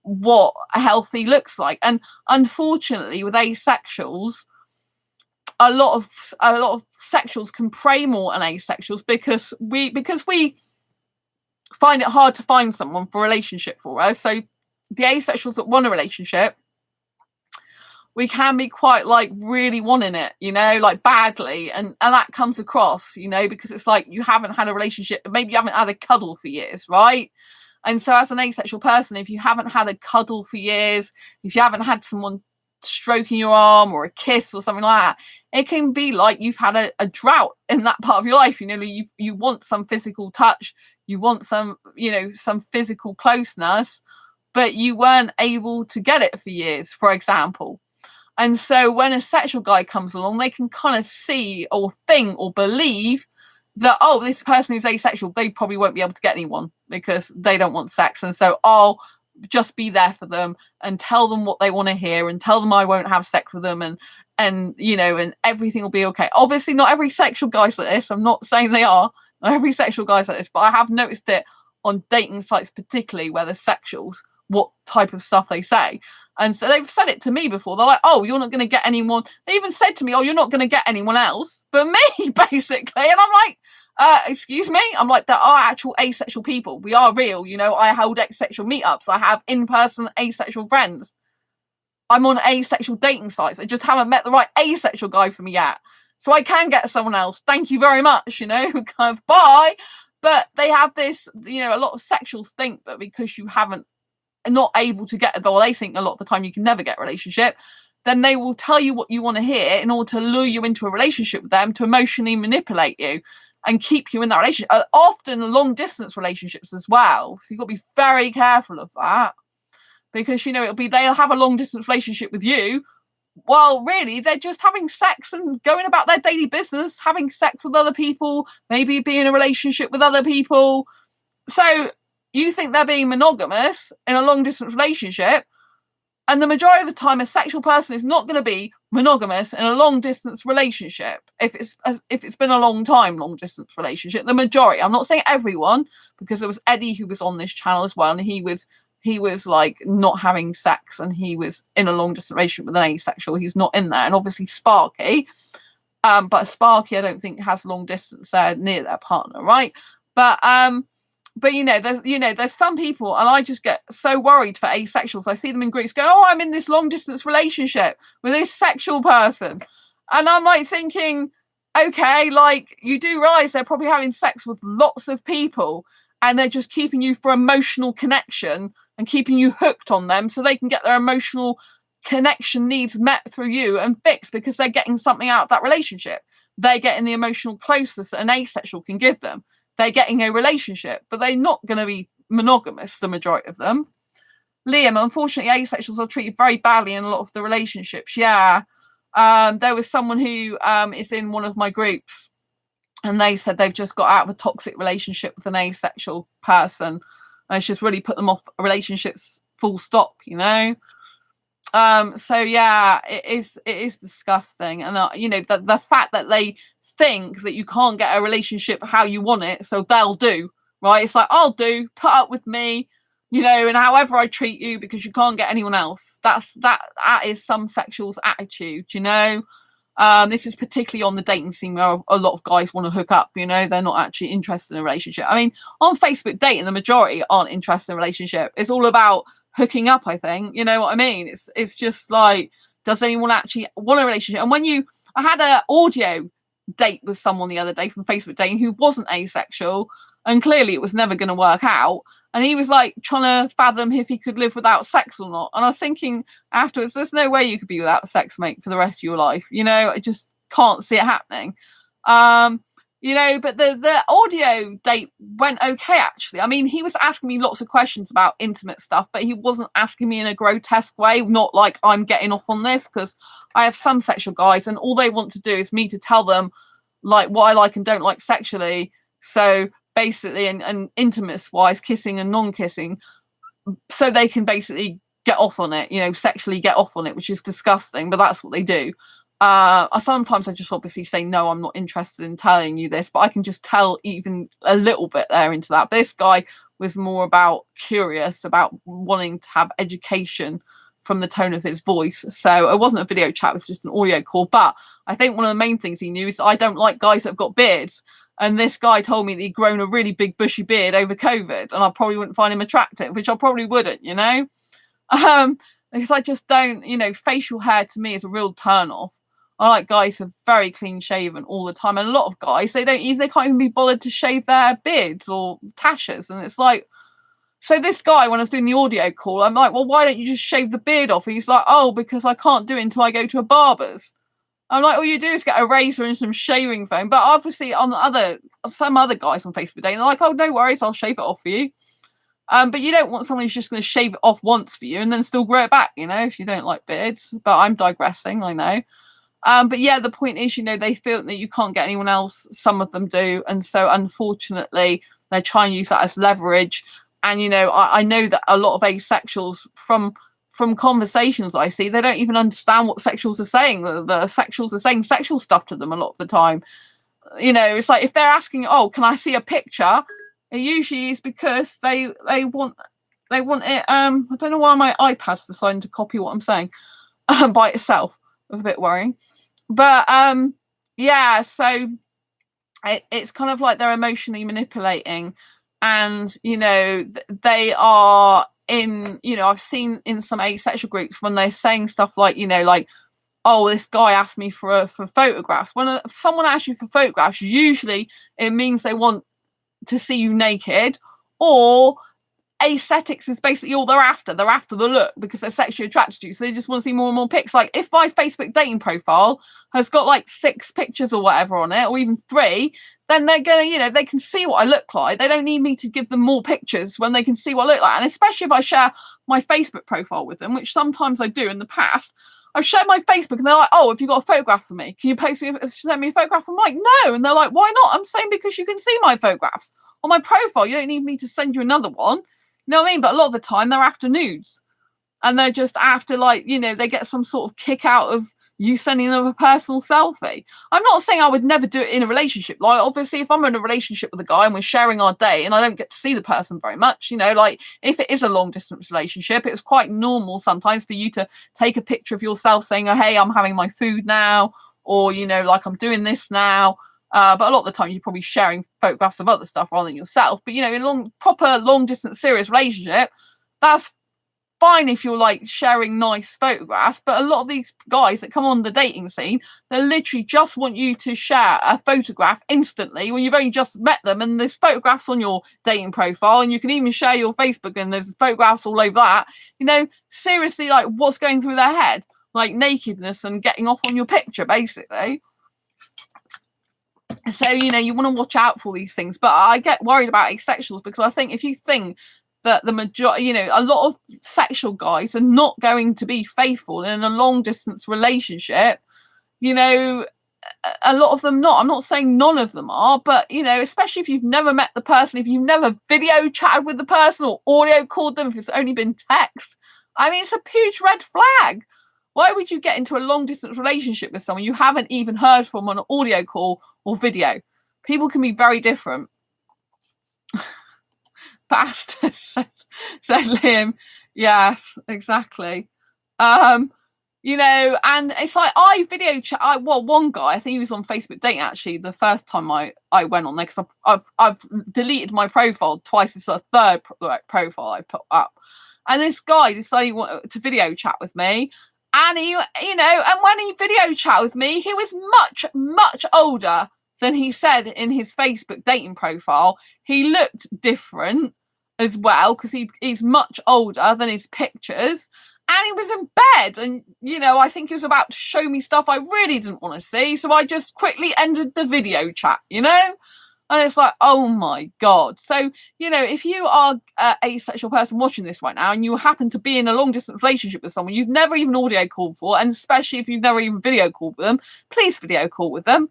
what a healthy looks like. And unfortunately with asexuals, a lot of sexuals can prey more on asexuals because we find it hard to find someone for a relationship for us. So the asexuals that want a relationship, we can be quite like really wanting it, like badly, and that comes across, because it's like you haven't had a relationship, maybe you haven't had a cuddle for years, right? And so as an asexual person, if you haven't had a cuddle for years, if you haven't had someone stroking your arm or a kiss or something like that, it can be like you've had a drought in that part of your life. You want some physical touch, you want some some physical closeness, but you weren't able to get it for years, for example. And so when a sexual guy comes along, they can kind of see or think or believe that, oh, this person who's asexual, they probably won't be able to get anyone because they don't want sex. And so I'll just be there for them and tell them what they want to hear and tell them I won't have sex with them, and everything will be okay. Obviously not every sexual guy's like this. I'm not saying they are. Not every sexual guy's like this, but I have noticed it on dating sites, particularly where the sexuals, what type of stuff they say. And so they've said it to me before. They're like, oh, you're not going to get anyone. They even said to me, oh, you're not going to get anyone else but me, basically. And I'm like, excuse me? I'm like, there are actual asexual people. We are real. I hold asexual meetups. I have in-person asexual friends. I'm on asexual dating sites. I just haven't met the right asexual guy for me yet. So I can get someone else. Thank you very much, kind of bye. But they have this, a lot of sexuals think that because you haven't, not able to get, or they think a lot of the time you can never get a relationship, then they will tell you what you want to hear in order to lure you into a relationship with them, to emotionally manipulate you and keep you in that relationship. Often long distance relationships as well. So you've got to be very careful of that, because they'll have a long distance relationship with you. Well, really, they're just having sex and going about their daily business, having sex with other people, maybe be in a relationship with other people. So you think they're being monogamous in a long distance relationship, and the majority of the time a sexual person is not going to be monogamous in a long distance relationship if it's been a long distance relationship. The majority, I'm not saying everyone, because there was Eddie who was on this channel as well, and he was like not having sex and he was in a long distance relationship with an asexual. He's not in there. And obviously Sparky, but Sparky I don't think has long distance near their partner, right? But there's some people, and I just get so worried for asexuals. I see them in groups go, oh, I'm in this long distance relationship with this sexual person. And I'm like thinking, okay, like you do realize they're probably having sex with lots of people and they're just keeping you for emotional connection and keeping you hooked on them so they can get their emotional connection needs met through you and fixed, because they're getting something out of that relationship. They're getting the emotional closeness that an asexual can give them. They're getting a relationship, but they're not going to be monogamous, the majority of them. Liam, unfortunately, asexuals are treated very badly in a lot of the relationships. Yeah. There was someone who is in one of my groups, and they said they've just got out of a toxic relationship with an asexual person. And it's just really put them off relationships full stop, So yeah, it is disgusting. And the fact that they think that you can't get a relationship how you want it, so they'll do, right? It's like, I'll do, put up with me, and however I treat you because you can't get anyone else. That is some sexuals' attitude, This is particularly on the dating scene where a lot of guys want to hook up, they're not actually interested in a relationship. I mean, on Facebook dating, the majority aren't interested in a relationship. It's all about hooking up, I think. You know what I mean? It's just like, does anyone actually want a relationship? And I had an audio date with someone the other day from Facebook dating who wasn't asexual, and clearly it was never going to work out. And he was like trying to fathom if he could live without sex or not. And I was thinking afterwards, there's no way you could be without sex, mate, for the rest of your life. I just can't see it happening. But the audio date went okay, actually. I mean, he was asking me lots of questions about intimate stuff, but he wasn't asking me in a grotesque way, not like I'm getting off on this, because I have some sexual guys and all they want to do is me to tell them like what I like and don't like sexually. So basically, and intimate wise, kissing and non-kissing, so they can basically get off on it, you know, sexually get off on it, which is disgusting, but that's what they do. Sometimes I just obviously say, no, I'm not interested in telling you this, but I can just tell even a little bit there into that. This guy was more about curious, about wanting to have education from the tone of his voice. So it wasn't a video chat, it was just an audio call. But I think one of the main things he knew is I don't like guys that have got beards. And this guy told me that he'd grown a really big bushy beard over COVID, and I probably wouldn't find him attractive, which I probably wouldn't, you know? Because I just don't, you know, facial hair to me is a real turn off. I like guys who are very clean shaven all the time. And a lot of guys, they can't even be bothered to shave their beards or tashes. And it's like, so this guy, when I was doing the audio call, I'm like, well, why don't you just shave the beard off? And he's like, oh, because I can't do it until I go to a barber's. I'm like, all you do is get a razor and some shaving foam. But obviously some other guys on Facebook dating, they're like, oh, no worries, I'll shave it off for you. But you don't want someone who's just going to shave it off once for you and then still grow it back, you know, if you don't like beards. But I'm digressing, I know. But yeah, the point is, you know, they feel that you can't get anyone else. Some of them do. And so unfortunately, they try and use that as leverage. And, you know, I know that a lot of asexuals from conversations I see, they don't even understand what sexuals are saying. The sexuals are saying sexual stuff to them a lot of the time. You know, it's like if they're asking, oh, can I see a picture? It usually is because they want it. I don't know why my iPad's deciding to copy what I'm saying by itself. It was a bit worrying. But yeah, so it's kind of like they're emotionally manipulating. And, you know, they are in, you know, I've seen in some asexual groups when they're saying stuff like, you know, like, oh, this guy asked me for photographs. When someone asks you for photographs, usually it means they want to see you naked, or aesthetics is basically all they're after. They're after the look because they're sexually attracted to you. So they just want to see more and more pics. Like if my Facebook dating profile has got like 6 pictures or whatever on it, or even 3, then they're going to, you know, they can see what I look like. They don't need me to give them more pictures when they can see what I look like. And especially if I share my Facebook profile with them, which sometimes I do in the past, I've shared my Facebook and they're like, oh, have you got a photograph for me? Can you send me a photograph? I'm like, no. And they're like, why not? I'm saying because you can see my photographs on my profile. You don't need me to send you another one. You know what I mean? But a lot of the time they're after nudes. And they're just after, like, you know, they get some sort of kick out of you sending them a personal selfie. I'm not saying I would never do it in a relationship. Like, obviously, if I'm in a relationship with a guy and we're sharing our day and I don't get to see the person very much, you know, like if it is a long distance relationship, it's quite normal sometimes for you to take a picture of yourself saying, oh, hey, I'm having my food now, or, you know, like I'm doing this now. But a lot of the time you're probably sharing photographs of other stuff rather than yourself. But, you know, in a proper long distance serious relationship, that's fine if you're like sharing nice photographs. But a lot of these guys that come on the dating scene, they literally just want you to share a photograph instantly when you've only just met them, and there's photographs on your dating profile, and you can even share your Facebook and there's photographs all over that. You know, seriously, like what's going through their head? Like nakedness and getting off on your picture, basically. So, you know, you want to watch out for these things. But I get worried about asexuals because I think if you think that the majority, you know, a lot of sexual guys are not going to be faithful in a long distance relationship, you know, a lot of them not. I'm not saying none of them are, but, you know, especially if you've never met the person, if you've never video chatted with the person or audio called them, if it's only been text, I mean, it's a huge red flag. Why would you get into a long distance relationship with someone you haven't even heard from on an audio call or video? People can be very different. Bastard, said Liam. Yes, exactly. You know, and it's like I video chat. One guy, I think he was on Facebook dating actually the first time I went on there, because I've deleted my profile twice. It's a third profile I put up, and this guy decided he wanted to video chat with me. And he, you know, and when he video chat with me, he was much, much older than he said in his Facebook dating profile. He looked different as well because he's much older than his pictures. And he was in bed. And, you know, I think he was about to show me stuff I really didn't want to see. So I just quickly ended the video chat, you know? And it's like, oh my God. So, you know, if you are an asexual person watching this right now and you happen to be in a long distance relationship with someone you've never even audio called for, and especially if you've never even video called with them, please video call with them.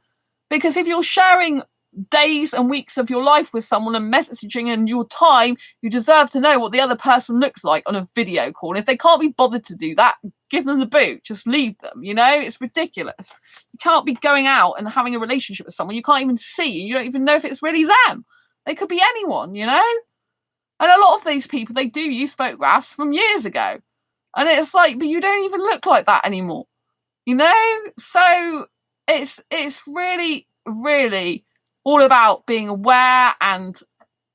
Because if you're sharing days and weeks of your life with someone and messaging and your time, you deserve to know what the other person looks like on a video call. And if they can't be bothered to do that, give them the boot, just leave them. It's ridiculous. You can't be going out and having a relationship with someone you can't even see. You don't even know if it's really them. They could be anyone, And a lot of these people, they do use photographs from years ago. And it's like, but you don't even look like that anymore. So it's really, really all about being aware and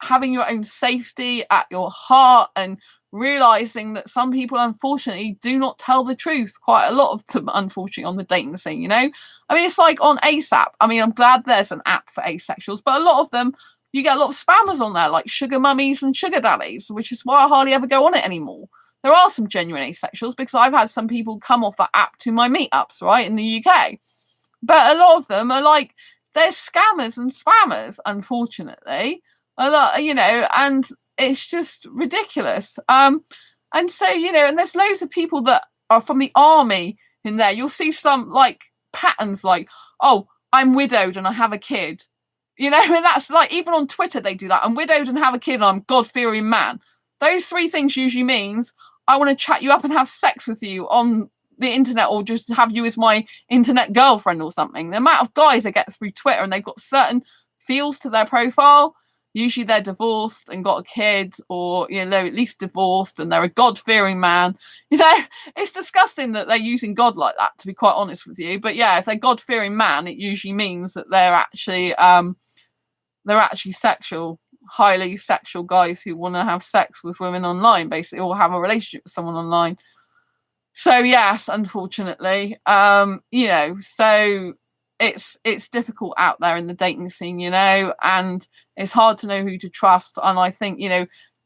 having your own safety at your heart, and realizing that some people, unfortunately, do not tell the truth. Quite a lot of them, unfortunately, on the dating scene, it's like on ASAP. I'm glad there's an app for asexuals, but a lot of them, you get a lot of spammers on there, like sugar mummies and sugar daddies, which is why I hardly ever go on it anymore. There are some genuine asexuals, because I've had some people come off that app to my meetups, right, in the UK. But a lot of them are like, they're scammers and spammers, unfortunately. A lot, and it's just ridiculous. And so, and there's loads of people that are from the army in there. You'll see some like patterns like, oh, I'm widowed and I have a kid. And that's like, even on Twitter, they do that. I'm widowed and have a kid and I'm God-fearing man. Those three things usually means I want to chat you up and have sex with you on the internet, or just have you as my internet girlfriend or something. The amount of guys that get through Twitter and they've got certain feels to their profile, usually they're divorced and got a kid, or at least divorced, and they're a God-fearing man. It's disgusting that they're using God like that, to be quite honest with you. But yeah, if they're God-fearing man, it usually means that they're actually sexual, highly sexual guys who want to have sex with women online, basically, or have a relationship with someone online. So yes, unfortunately, so it's difficult out there in the dating scene, and it's hard to know who to trust. And I think,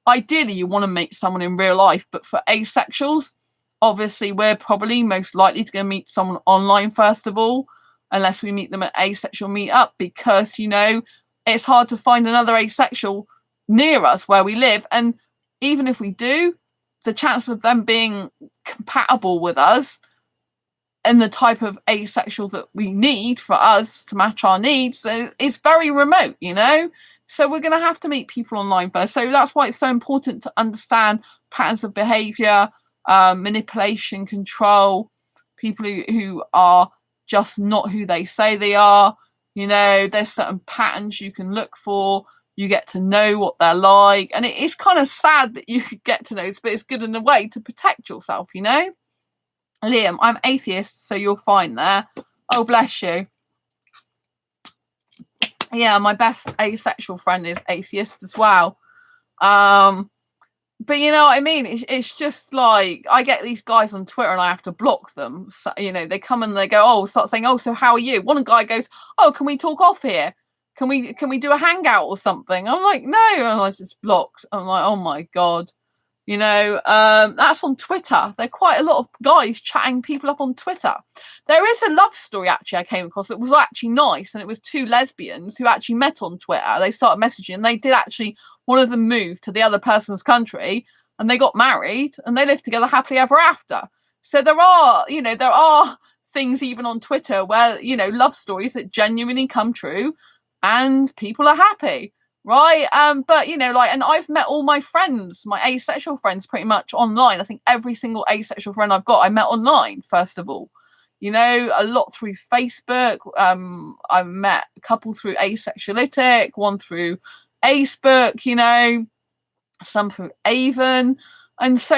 ideally you want to meet someone in real life, but for asexuals, obviously we're probably most likely to go meet someone online first of all, unless we meet them at asexual meetup, because, it's hard to find another asexual near us where we live. And even if we do, the chances of them being compatible with us and the type of asexual that we need for us to match our needs is very remote, So we're going to have to meet people online first. So that's why it's so important to understand patterns of behavior, manipulation, control, people who are just not who they say they are. There's certain patterns you can look for. You get to know what they're like. And it's kind of sad that you get to know this, but it's good in a way to protect yourself, Liam, I'm atheist, so you're fine there. Oh, bless you. Yeah, my best asexual friend is atheist as well. But you know what I mean? It's just like, I get these guys on Twitter and I have to block them. So, they come and they go, start saying, so how are you? One guy goes, can we talk off here? Can we do a hangout or something? I'm like, no. And I just blocked. I'm like, oh my God. That's on Twitter. There are quite a lot of guys chatting people up on Twitter. There is a love story actually I came across that was actually nice, and it was two lesbians who actually met on Twitter. They started messaging, and they did actually, one of them moved to the other person's country and they got married and they lived together happily ever after. So there are things even on Twitter where, love stories that genuinely come true and people are happy. Right. But and I've met all my friends, my asexual friends, pretty much online. I think every single asexual friend I've got, I met online, first of all. A lot through Facebook. I've met a couple through Asexuality, one through Facebook, some through Avon. And so,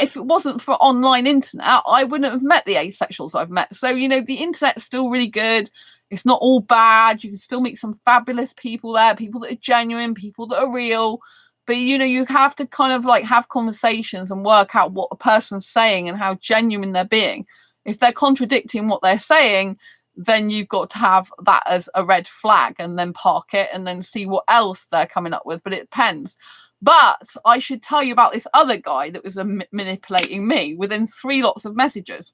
if it wasn't for online internet, I wouldn't have met the asexuals I've met. So, the internet's still really good. It's not all bad. You can still meet some fabulous people there, people that are genuine, people that are real. But, you have to kind of like have conversations and work out what a person's saying and how genuine they're being. If they're contradicting what they're saying, then you've got to have that as a red flag and then park it and then see what else they're coming up with. But it depends. But I should tell you about this other guy that was manipulating me within 3 lots of messages.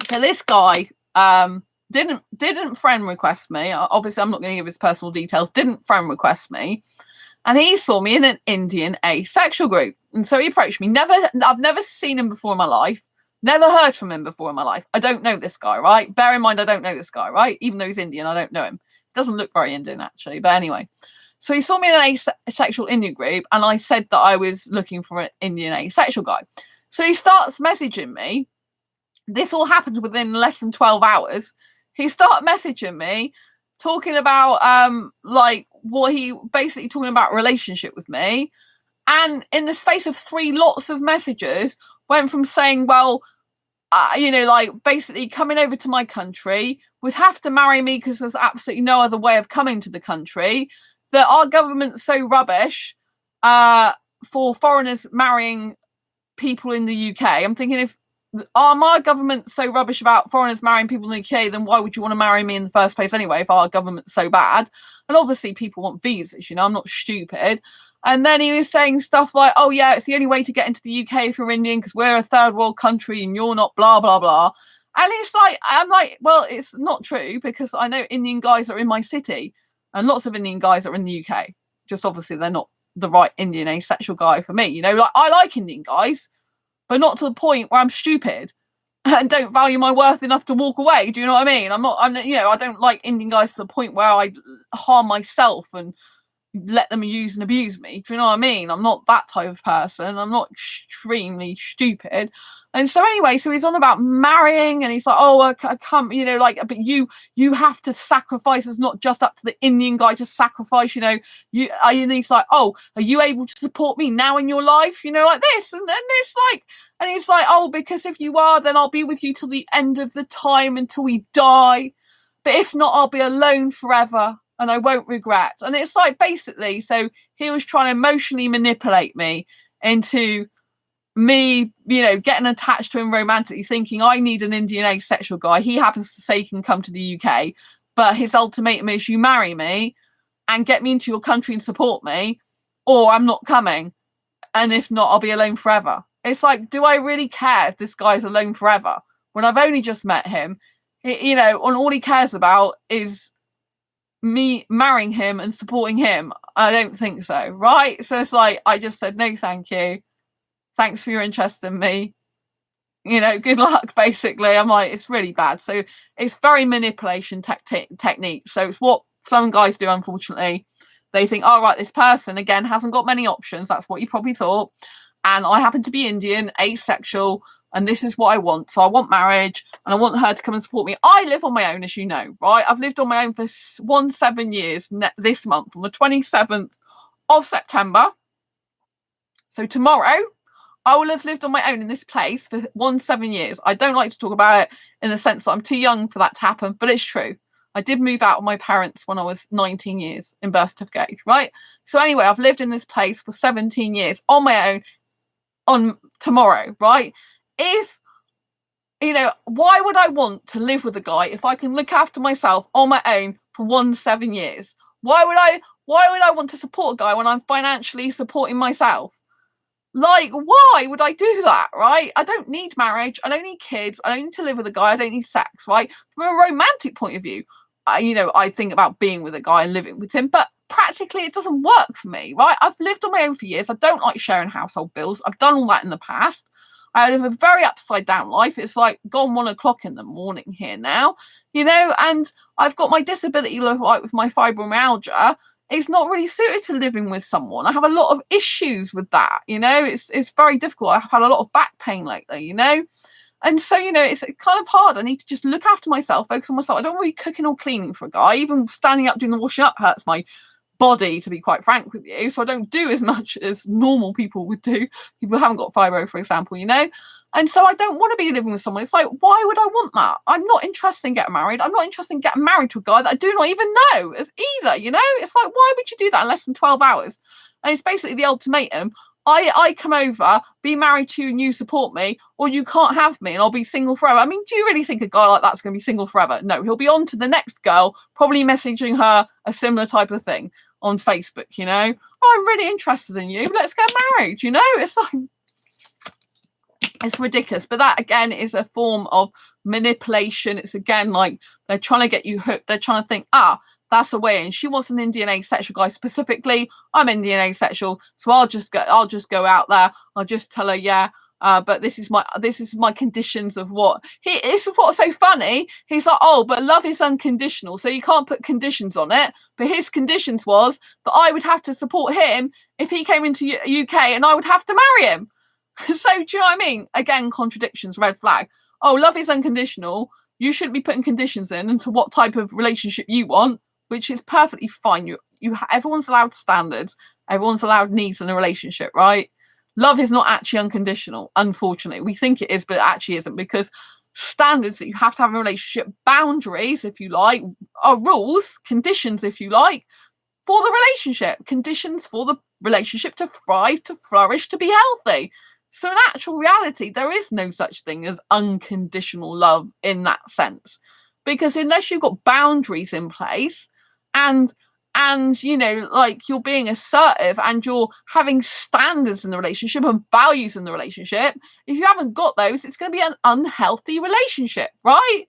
So this guy didn't friend request me. Obviously, I'm not going to give his personal details. Didn't friend request me. And he saw me in an Indian asexual group. And so he approached me. I've never seen him before in my life. Never heard from him before in my life. I don't know this guy, right? Bear in mind, I don't know this guy, right? Even though he's Indian, I don't know him. Doesn't look very Indian, actually. But anyway, so he saw me in an asexual Indian group, and I said that I was looking for an Indian asexual guy. So he starts messaging me. This all happened within less than 12 hours. He started messaging me, talking about like what he basically talking about relationship with me. And in the space of 3 lots of messages, went from saying, well, you know, like basically coming over to my country would have to marry me because there's absolutely no other way of coming to the country, that our government's so rubbish for foreigners marrying people in the UK. I'm thinking, if my government's so rubbish about foreigners marrying people in the UK, then why would you want to marry me in the first place anyway, if our government's so bad? And obviously people want visas, you know, I'm not stupid. And then he was saying stuff like, oh yeah, it's the only way to get into the UK if you're Indian because we're a third world country and you're not, blah, blah, blah. And it's like, I'm like, well, it's not true, because I know Indian guys are in my city and lots of Indian guys are in the UK. Just obviously they're not the right Indian asexual guy for me. You know, like I like Indian guys, but not to the point where I'm stupid and don't value my worth enough to walk away. Do you know what I mean? You know, I don't like Indian guys to the point where I harm myself and let them use and abuse me. Do you know what I mean? I'm not that type of person. I'm not extremely stupid. And so anyway, so he's on about marrying, and he's like, oh, I can't, you know, like, but you have to sacrifice. It's not just up to the Indian guy to sacrifice, you know. And he's like, oh, are you able to support me now in your life? You know, like this. And then it's like, and he's like, oh, because if you are, then I'll be with you till the end of the time, until we die. But if not, I'll be alone forever and I won't regret. And it's like, basically, so he was trying to emotionally manipulate me into me, you know, getting attached to him romantically, thinking I need an Indian asexual guy. He happens to say he can come to the UK, but his ultimatum is you marry me and get me into your country and support me, or I'm not coming. And if not, I'll be alone forever. It's like, do I really care if this guy's alone forever when I've only just met him? You know, and all he cares about is me marrying him and supporting him. I don't think so, right? So it's like, I just said, no, thank you. Thanks for your interest in me. You know, good luck, basically. I'm like, it's really bad. So it's very manipulation technique. So it's what some guys do, unfortunately. They think, oh, right, this person, again, hasn't got many options. That's what you probably thought. And I happen to be Indian, asexual, and this is what I want. So I want marriage, and I want her to come and support me. I live on my own, as you know, right? I've lived on my own for 17 years this month, on the 27th of September. So tomorrow, I will have lived on my own in this place for 17 years. I don't like to talk about it in the sense that I'm too young for that to happen, but it's true. I did move out of my parents when I was 19 years in birth certificate age, right? So anyway, I've lived in this place for 17 years on my own on tomorrow, right? If, you know, why would I want to live with a guy if I can look after myself on my own for 17 years? Why would I want to support a guy when I'm financially supporting myself? Like, why would I do that, right? I don't need marriage. I don't need kids. I don't need to live with a guy. I don't need sex, right? From a romantic point of view, I think about being with a guy and living with him, but practically it doesn't work for me, right? I've lived on my own for years. I don't like sharing household bills. I've done all that in the past. I live a very upside down life. It's like gone 1 o'clock in the morning here now, you know, and I've got my disability, like with my fibromyalgia. It's not really suited to living with someone. I have a lot of issues with that, you know. It's very difficult. I've had a lot of back pain lately, you know. And so, you know, it's kind of hard. I need to just look after myself, focus on myself. I don't want to be cooking or cleaning for a guy. Even standing up doing the washing up hurts my body, to be quite frank with you. So I don't do as much as normal people would do. People who haven't got fibro, for example, you know. And so I don't want to be living with someone. It's like, why would I want that? I'm not interested in getting married. I'm not interested in getting married to a guy that I do not even know as either, you know. It's like, why would you do that in less than 12 hours? And it's basically the ultimatum. I come over, be married to you, and you support me, or you can't have me and I'll be single forever. I mean, do you really think a guy like that's going to be single forever? No, he'll be on to the next girl, probably messaging her a similar type of thing on Facebook, you know. Oh, I'm really interested in you. Let's get married, you know. It's like, it's ridiculous. But that, again, is a form of manipulation. It's, again, like they're trying to get you hooked. They're trying to think, that's a way. And she wants an Indian asexual guy specifically. I'm Indian asexual, so I'll just go out there. I'll just tell her, yeah, But this is my conditions of what he. This is what's so funny. He's like, oh, but love is unconditional, so you can't put conditions on it. But his conditions was that I would have to support him if he came into UK, and I would have to marry him. So do you know what I mean? Again, contradictions, red flag. Oh, love is unconditional. You shouldn't be putting conditions in into what type of relationship you want, which is perfectly fine. Everyone's allowed standards. Everyone's allowed needs in a relationship, right? Love is not actually unconditional, unfortunately. We think it is, but it actually isn't, because standards that you have to have in a relationship, boundaries, if you like, are rules, conditions, if you like, for the relationship, conditions for the relationship to thrive, to flourish, to be healthy. So in actual reality, there is no such thing as unconditional love in that sense, because unless you've got boundaries in place and like you're being assertive and you're having standards in the relationship and values in the relationship, if you haven't got those, it's going to be an unhealthy relationship, right?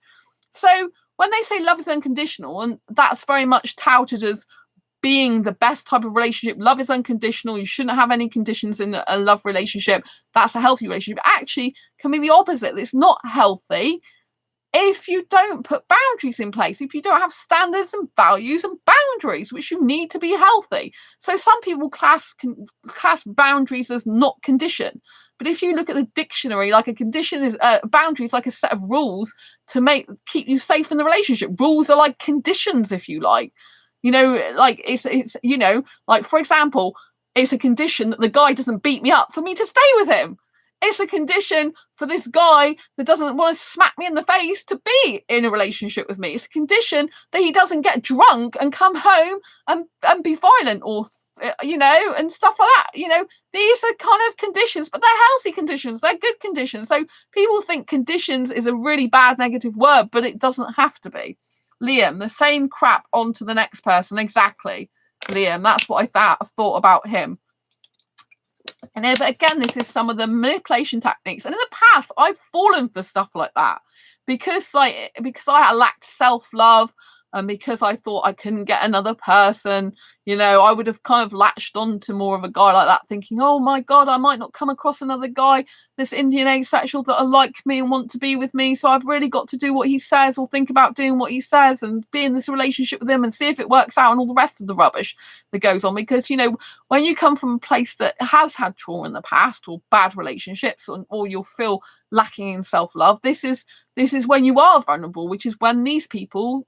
So when they say love is unconditional, and that's very much touted as being the best type of relationship, love is unconditional, you shouldn't have any conditions in a love relationship, that's a healthy relationship, actually can be the opposite. It's not healthy if you don't put boundaries in place, if you don't have standards and values and boundaries, which you need to be healthy. So some people class boundaries as not condition, but if you look at the dictionary, like a condition is boundaries, like a set of rules to keep you safe in the relationship. Rules are like conditions, if you like. Like it's like, for example, it's a condition that the guy doesn't beat me up for me to stay with him. It's a condition for this guy that doesn't want to smack me in the face to be in a relationship with me. It's a condition that he doesn't get drunk and come home and be violent or, and stuff like that. These are kind of conditions, but they're healthy conditions. They're good conditions. So people think conditions is a really bad negative word, but it doesn't have to be. Liam, the same crap on to the next person. Exactly, Liam. That's what I thought about him. And then, but again, this is some of the manipulation techniques. And in the past, I've fallen for stuff like that because I lacked self-love, and because I thought I couldn't get another person. I would have kind of latched on to more of a guy like that, thinking, oh my God, I might not come across another guy, this Indian asexual, that are like me and want to be with me. So I've really got to do what he says, or think about doing what he says, and be in this relationship with him and see if it works out, and all the rest of the rubbish that goes on. Because, when you come from a place that has had trauma in the past, or bad relationships, or you'll feel lacking in self-love, this is when you are vulnerable, which is when these people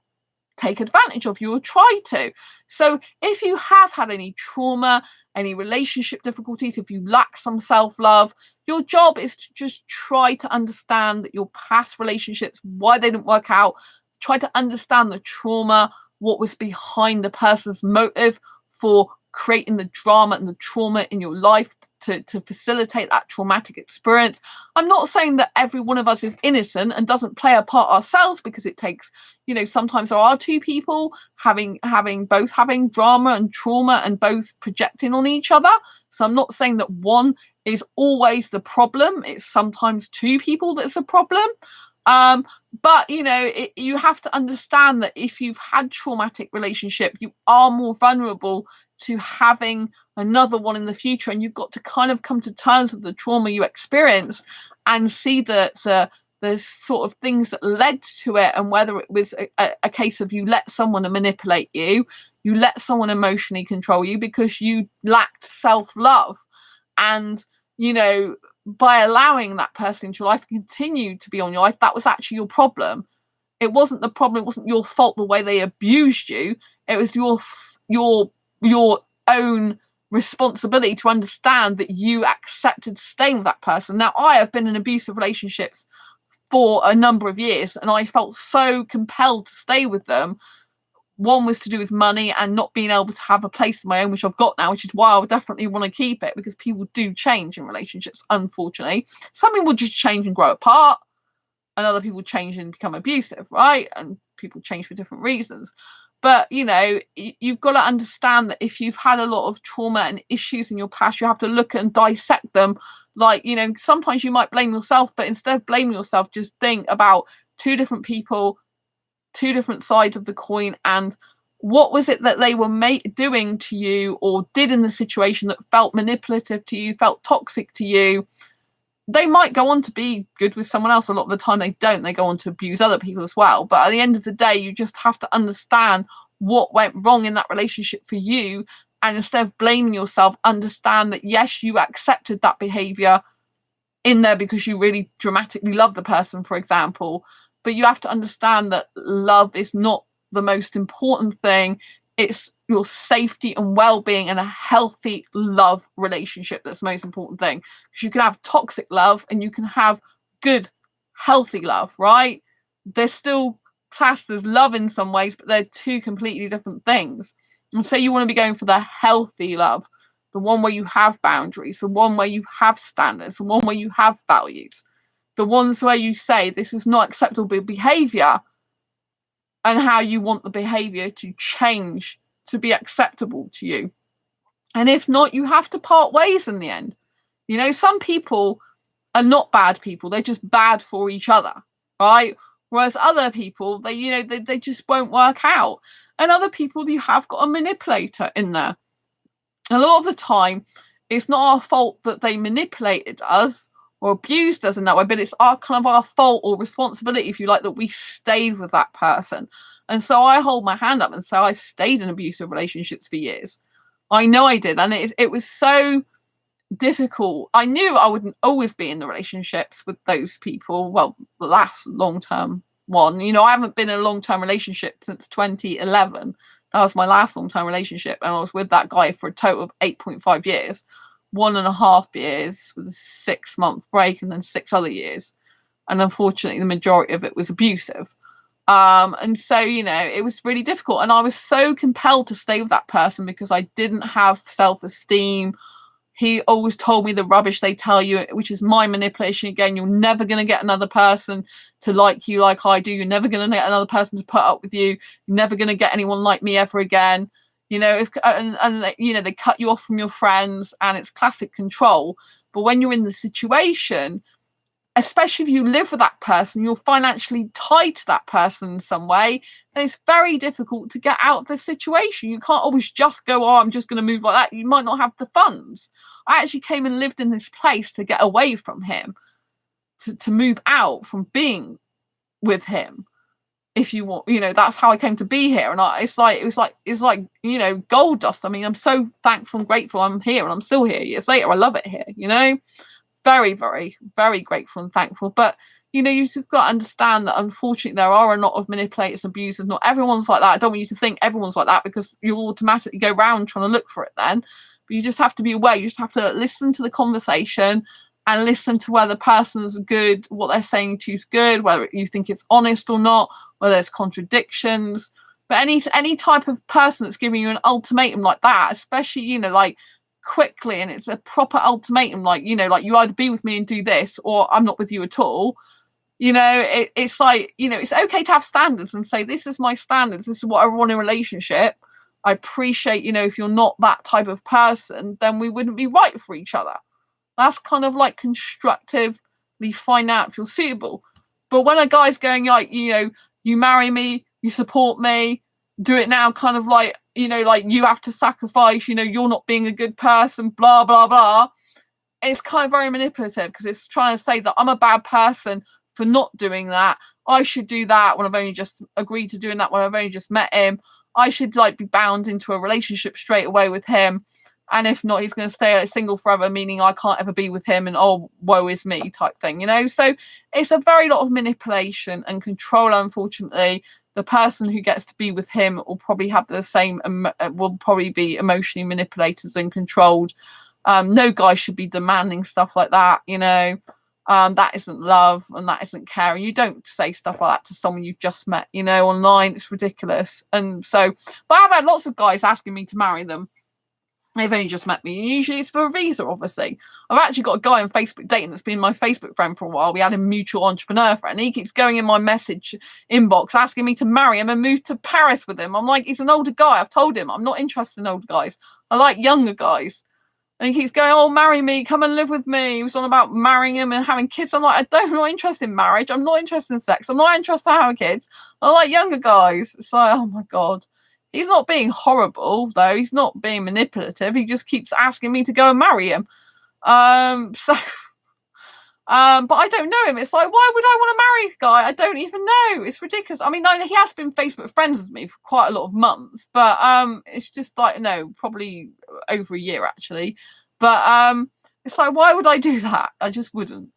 take advantage of you or try to. So if you have had any trauma, any relationship difficulties, if you lack some self-love, your job is to just try to understand that your past relationships, why they didn't work out, try to understand the trauma, what was behind the person's motive for creating the drama and the trauma in your life to facilitate that traumatic experience. I'm not saying that every one of us is innocent and doesn't play a part ourselves, because it takes, sometimes there are two people having drama and trauma and both projecting on each other. So I'm not saying that one is always the problem. It's sometimes two people that's a problem. But you have to understand that if you've had traumatic relationship, you are more vulnerable to having another one in the future, and you've got to kind of come to terms with the trauma you experience and see that the sort of things that led to it, and whether it was a case of you let someone manipulate you let someone emotionally control you because you lacked self-love, and by allowing that person into your life continue to be on your life, that was actually your problem. It wasn't the problem. It wasn't your fault the way they abused you. It was your own responsibility to understand that you accepted staying with that person. Now, I have been in abusive relationships for a number of years, and I felt so compelled to stay with them. One was to do with money and not being able to have a place of my own, which I've got now, which is why I would definitely want to keep it, because people do change in relationships, unfortunately. Some people just change and grow apart, and other people change and become abusive, right? And people change for different reasons. But, you've got to understand that if you've had a lot of trauma and issues in your past, you have to look and dissect them. Like, sometimes you might blame yourself, but instead of blaming yourself, just think about two different people, two different sides of the coin, and what was it that they were doing to you or did in the situation that felt manipulative to you, felt toxic to you, they might go on to be good with someone else. A lot of the time they don't. They go on to abuse other people as well. But at the end of the day, you just have to understand what went wrong in that relationship for you. And instead of blaming yourself, understand that, yes, you accepted that behavior in there because you really dramatically love the person, for example. But you have to understand that love is not the most important thing. It's your safety and well-being and a healthy love relationship that's the most important thing. Because you can have toxic love and you can have good, healthy love, right? They're still classed as love in some ways, but they're two completely different things. And so you want to be going for the healthy love, the one where you have boundaries, the one where you have standards, the one where you have values, the ones where you say this is not acceptable behavior and how you want the behavior to change to be acceptable to you. And if not, you have to part ways in the end. You know, some people are not bad people. They're just bad for each other, right? Whereas other people, they just won't work out. And other people, you have got a manipulator in there. A lot of the time, it's not our fault that they manipulated us or abused us in that way, but it's our kind of our fault or responsibility, if you like, that we stayed with that person. And so I hold my hand up and say I stayed in abusive relationships for years. I know I did. And it was so difficult. I knew I wouldn't always be in the relationships with those people. Well, the last long-term one, you know, I haven't been in a long-term relationship since 2011. That was my last long-term relationship. And I was with that guy for a total of 8.5 years. 1.5 years with a 6-month break and then 6 other years. And unfortunately, the majority of it was abusive. And so, you know, it was really difficult. And I was so compelled to stay with that person because I didn't have self-esteem. He always told me the rubbish they tell you, which is my manipulation again. You're never going to get another person to like you like I do. You're never going to get another person to put up with you. You're never going to get anyone like me ever again. You know, and you know, they cut you off from your friends, and it's classic control. But when you're in the situation, especially if you live with that person, you're financially tied to that person in some way, then it's very difficult to get out of the situation. You can't always just go, oh, I'm just going to move like that. You might not have the funds. I actually came and lived in this place to get away from him, to move out from being with him. If you want, you know, that's how I came to be here. And it's like, you know, gold dust. I mean, I'm so thankful and grateful I'm here, and I'm still here years later. I love it here, you know, very, very, very grateful and thankful. But, you know, you've got to understand that unfortunately there are a lot of manipulators and abusers. Not everyone's like that. I don't want you to think everyone's like that, because you'll automatically go around trying to look for it then. But you just have to be aware. You just have to listen to the conversation and listen to whether the person's good, what they're saying to you is good, whether you think it's honest or not, whether there's contradictions. But any type of person that's giving you an ultimatum like that, especially, you know, like quickly, and it's a proper ultimatum, like, you know, like you either be with me and do this, or I'm not with you at all. You know, it's like, you know, it's okay to have standards and say, this is my standards, this is what I want in a relationship. I appreciate, you know, if you're not that type of person, then we wouldn't be right for each other. That's kind of like constructively find out if you're suitable. But when a guy's going like, you know, you marry me, you support me, do it now, kind of like, you know, like you have to sacrifice, you know, you're not being a good person, blah, blah, blah. It's kind of very manipulative, because it's trying to say that I'm a bad person for not doing that. I should do that when I've only just agreed to doing that when I've only just met him. I should like be bound into a relationship straight away with him. And if not, he's going to stay single forever, meaning I can't ever be with him, and oh, woe is me type thing, you know? So it's a very lot of manipulation and control, unfortunately. The person who gets to be with him will probably have the same, will probably be emotionally manipulated and controlled. No guy should be demanding stuff like that, you know? That isn't love, and that isn't caring. You don't say stuff like that to someone you've just met, you know, online. It's ridiculous. And so, but I've had lots of guys asking me to marry them. They've only just met me. And usually it's for a visa, obviously. I've actually got a guy on Facebook dating that's been my Facebook friend for a while. We had a mutual entrepreneur friend. He keeps going in my message inbox asking me to marry him and move to Paris with him. I'm like, he's an older guy. I've told him I'm not interested in older guys. I like younger guys. And he keeps going, oh, marry me, come and live with me. He was on about marrying him and having kids. I'm like, I'm not interested in marriage. I'm not interested in sex. I'm not interested in having kids. I like younger guys. It's like, oh my God. He's not being horrible, though. He's not being manipulative. He just keeps asking me to go and marry him. So But I don't know him. It's like, why would I want to marry a guy I don't even know? It's ridiculous. I mean, he has been Facebook friends with me for quite a lot of months, but it's just like, no, probably over a year actually. But it's like, why would I do that? I just wouldn't.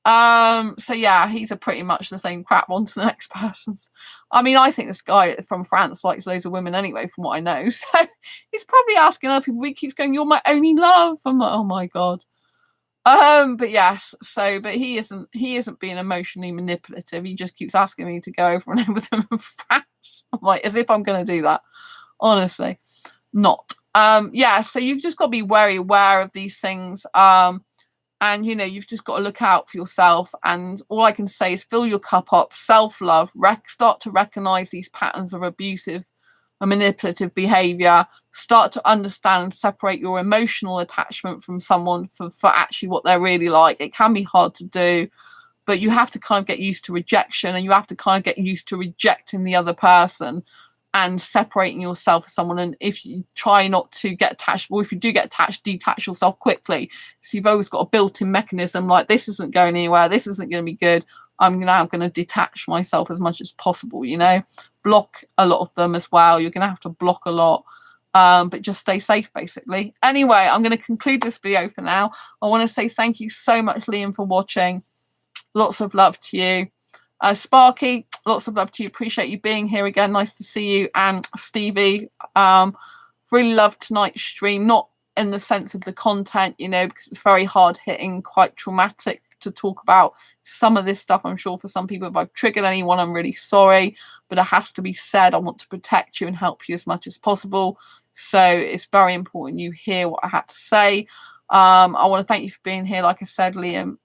So yeah, he's a pretty much the same crap. On to the next person. I mean, I think this guy from France likes loads of women anyway, from what I know. So he's probably asking other people. He keeps going, "You're my only love." I'm like, oh my god. But yes, but he isn't being emotionally manipulative. He just keeps asking me to go over and over them in France. I'm like, as if I'm gonna do that. Honestly, not. Yeah, so you've just got to be very aware of these things. And you've just got to look out for yourself. And all I can say is fill your cup up, self-love, start to recognize these patterns of abusive and manipulative behavior, start to understand and separate your emotional attachment from someone for actually what they're really like. It can be hard to do, but you have to kind of get used to rejection, and you have to kind of get used to rejecting the other person and separating yourself from someone. And if you try not to get attached, or if you do get attached, detach yourself quickly. So you've always got a built-in mechanism like, this isn't going anywhere, this isn't going to be good, I'm now going to detach myself as much as possible. Block a lot of them as well. You're going to have to block a lot, but just stay safe basically. Anyway, I'm going to conclude this video for now. I want to say thank you so much, Liam, for watching. Lots of love to you. Sparky, lots of love to you. Appreciate you being here again. Nice to see you. And Stevie, really loved tonight's stream. Not in the sense of the content, because it's very hard hitting, quite traumatic to talk about some of this stuff. I'm sure for some people, if I've triggered anyone, I'm really sorry, but it has to be said. I want to protect you and help you as much as possible. So it's very important you hear what I had to say. I want to thank you for being here. Like I said, Liam,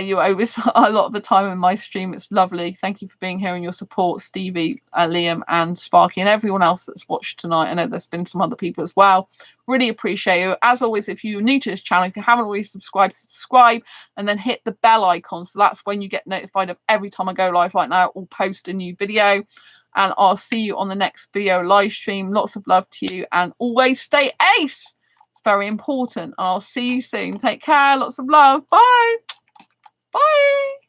you're always a lot of the time in my stream. It's lovely. Thank you for being here and your support, Stevie, Liam, and Sparky, and everyone else that's watched tonight. I know there's been some other people as well. Really appreciate you. As always, if you're new to this channel, if you haven't already subscribed, subscribe and then hit the bell icon. So that's when you get notified of every time I go live like now or post a new video. And I'll see you on the next video live stream. Lots of love to you, and always stay ace. It's very important. And I'll see you soon. Take care. Lots of love. Bye. Bye.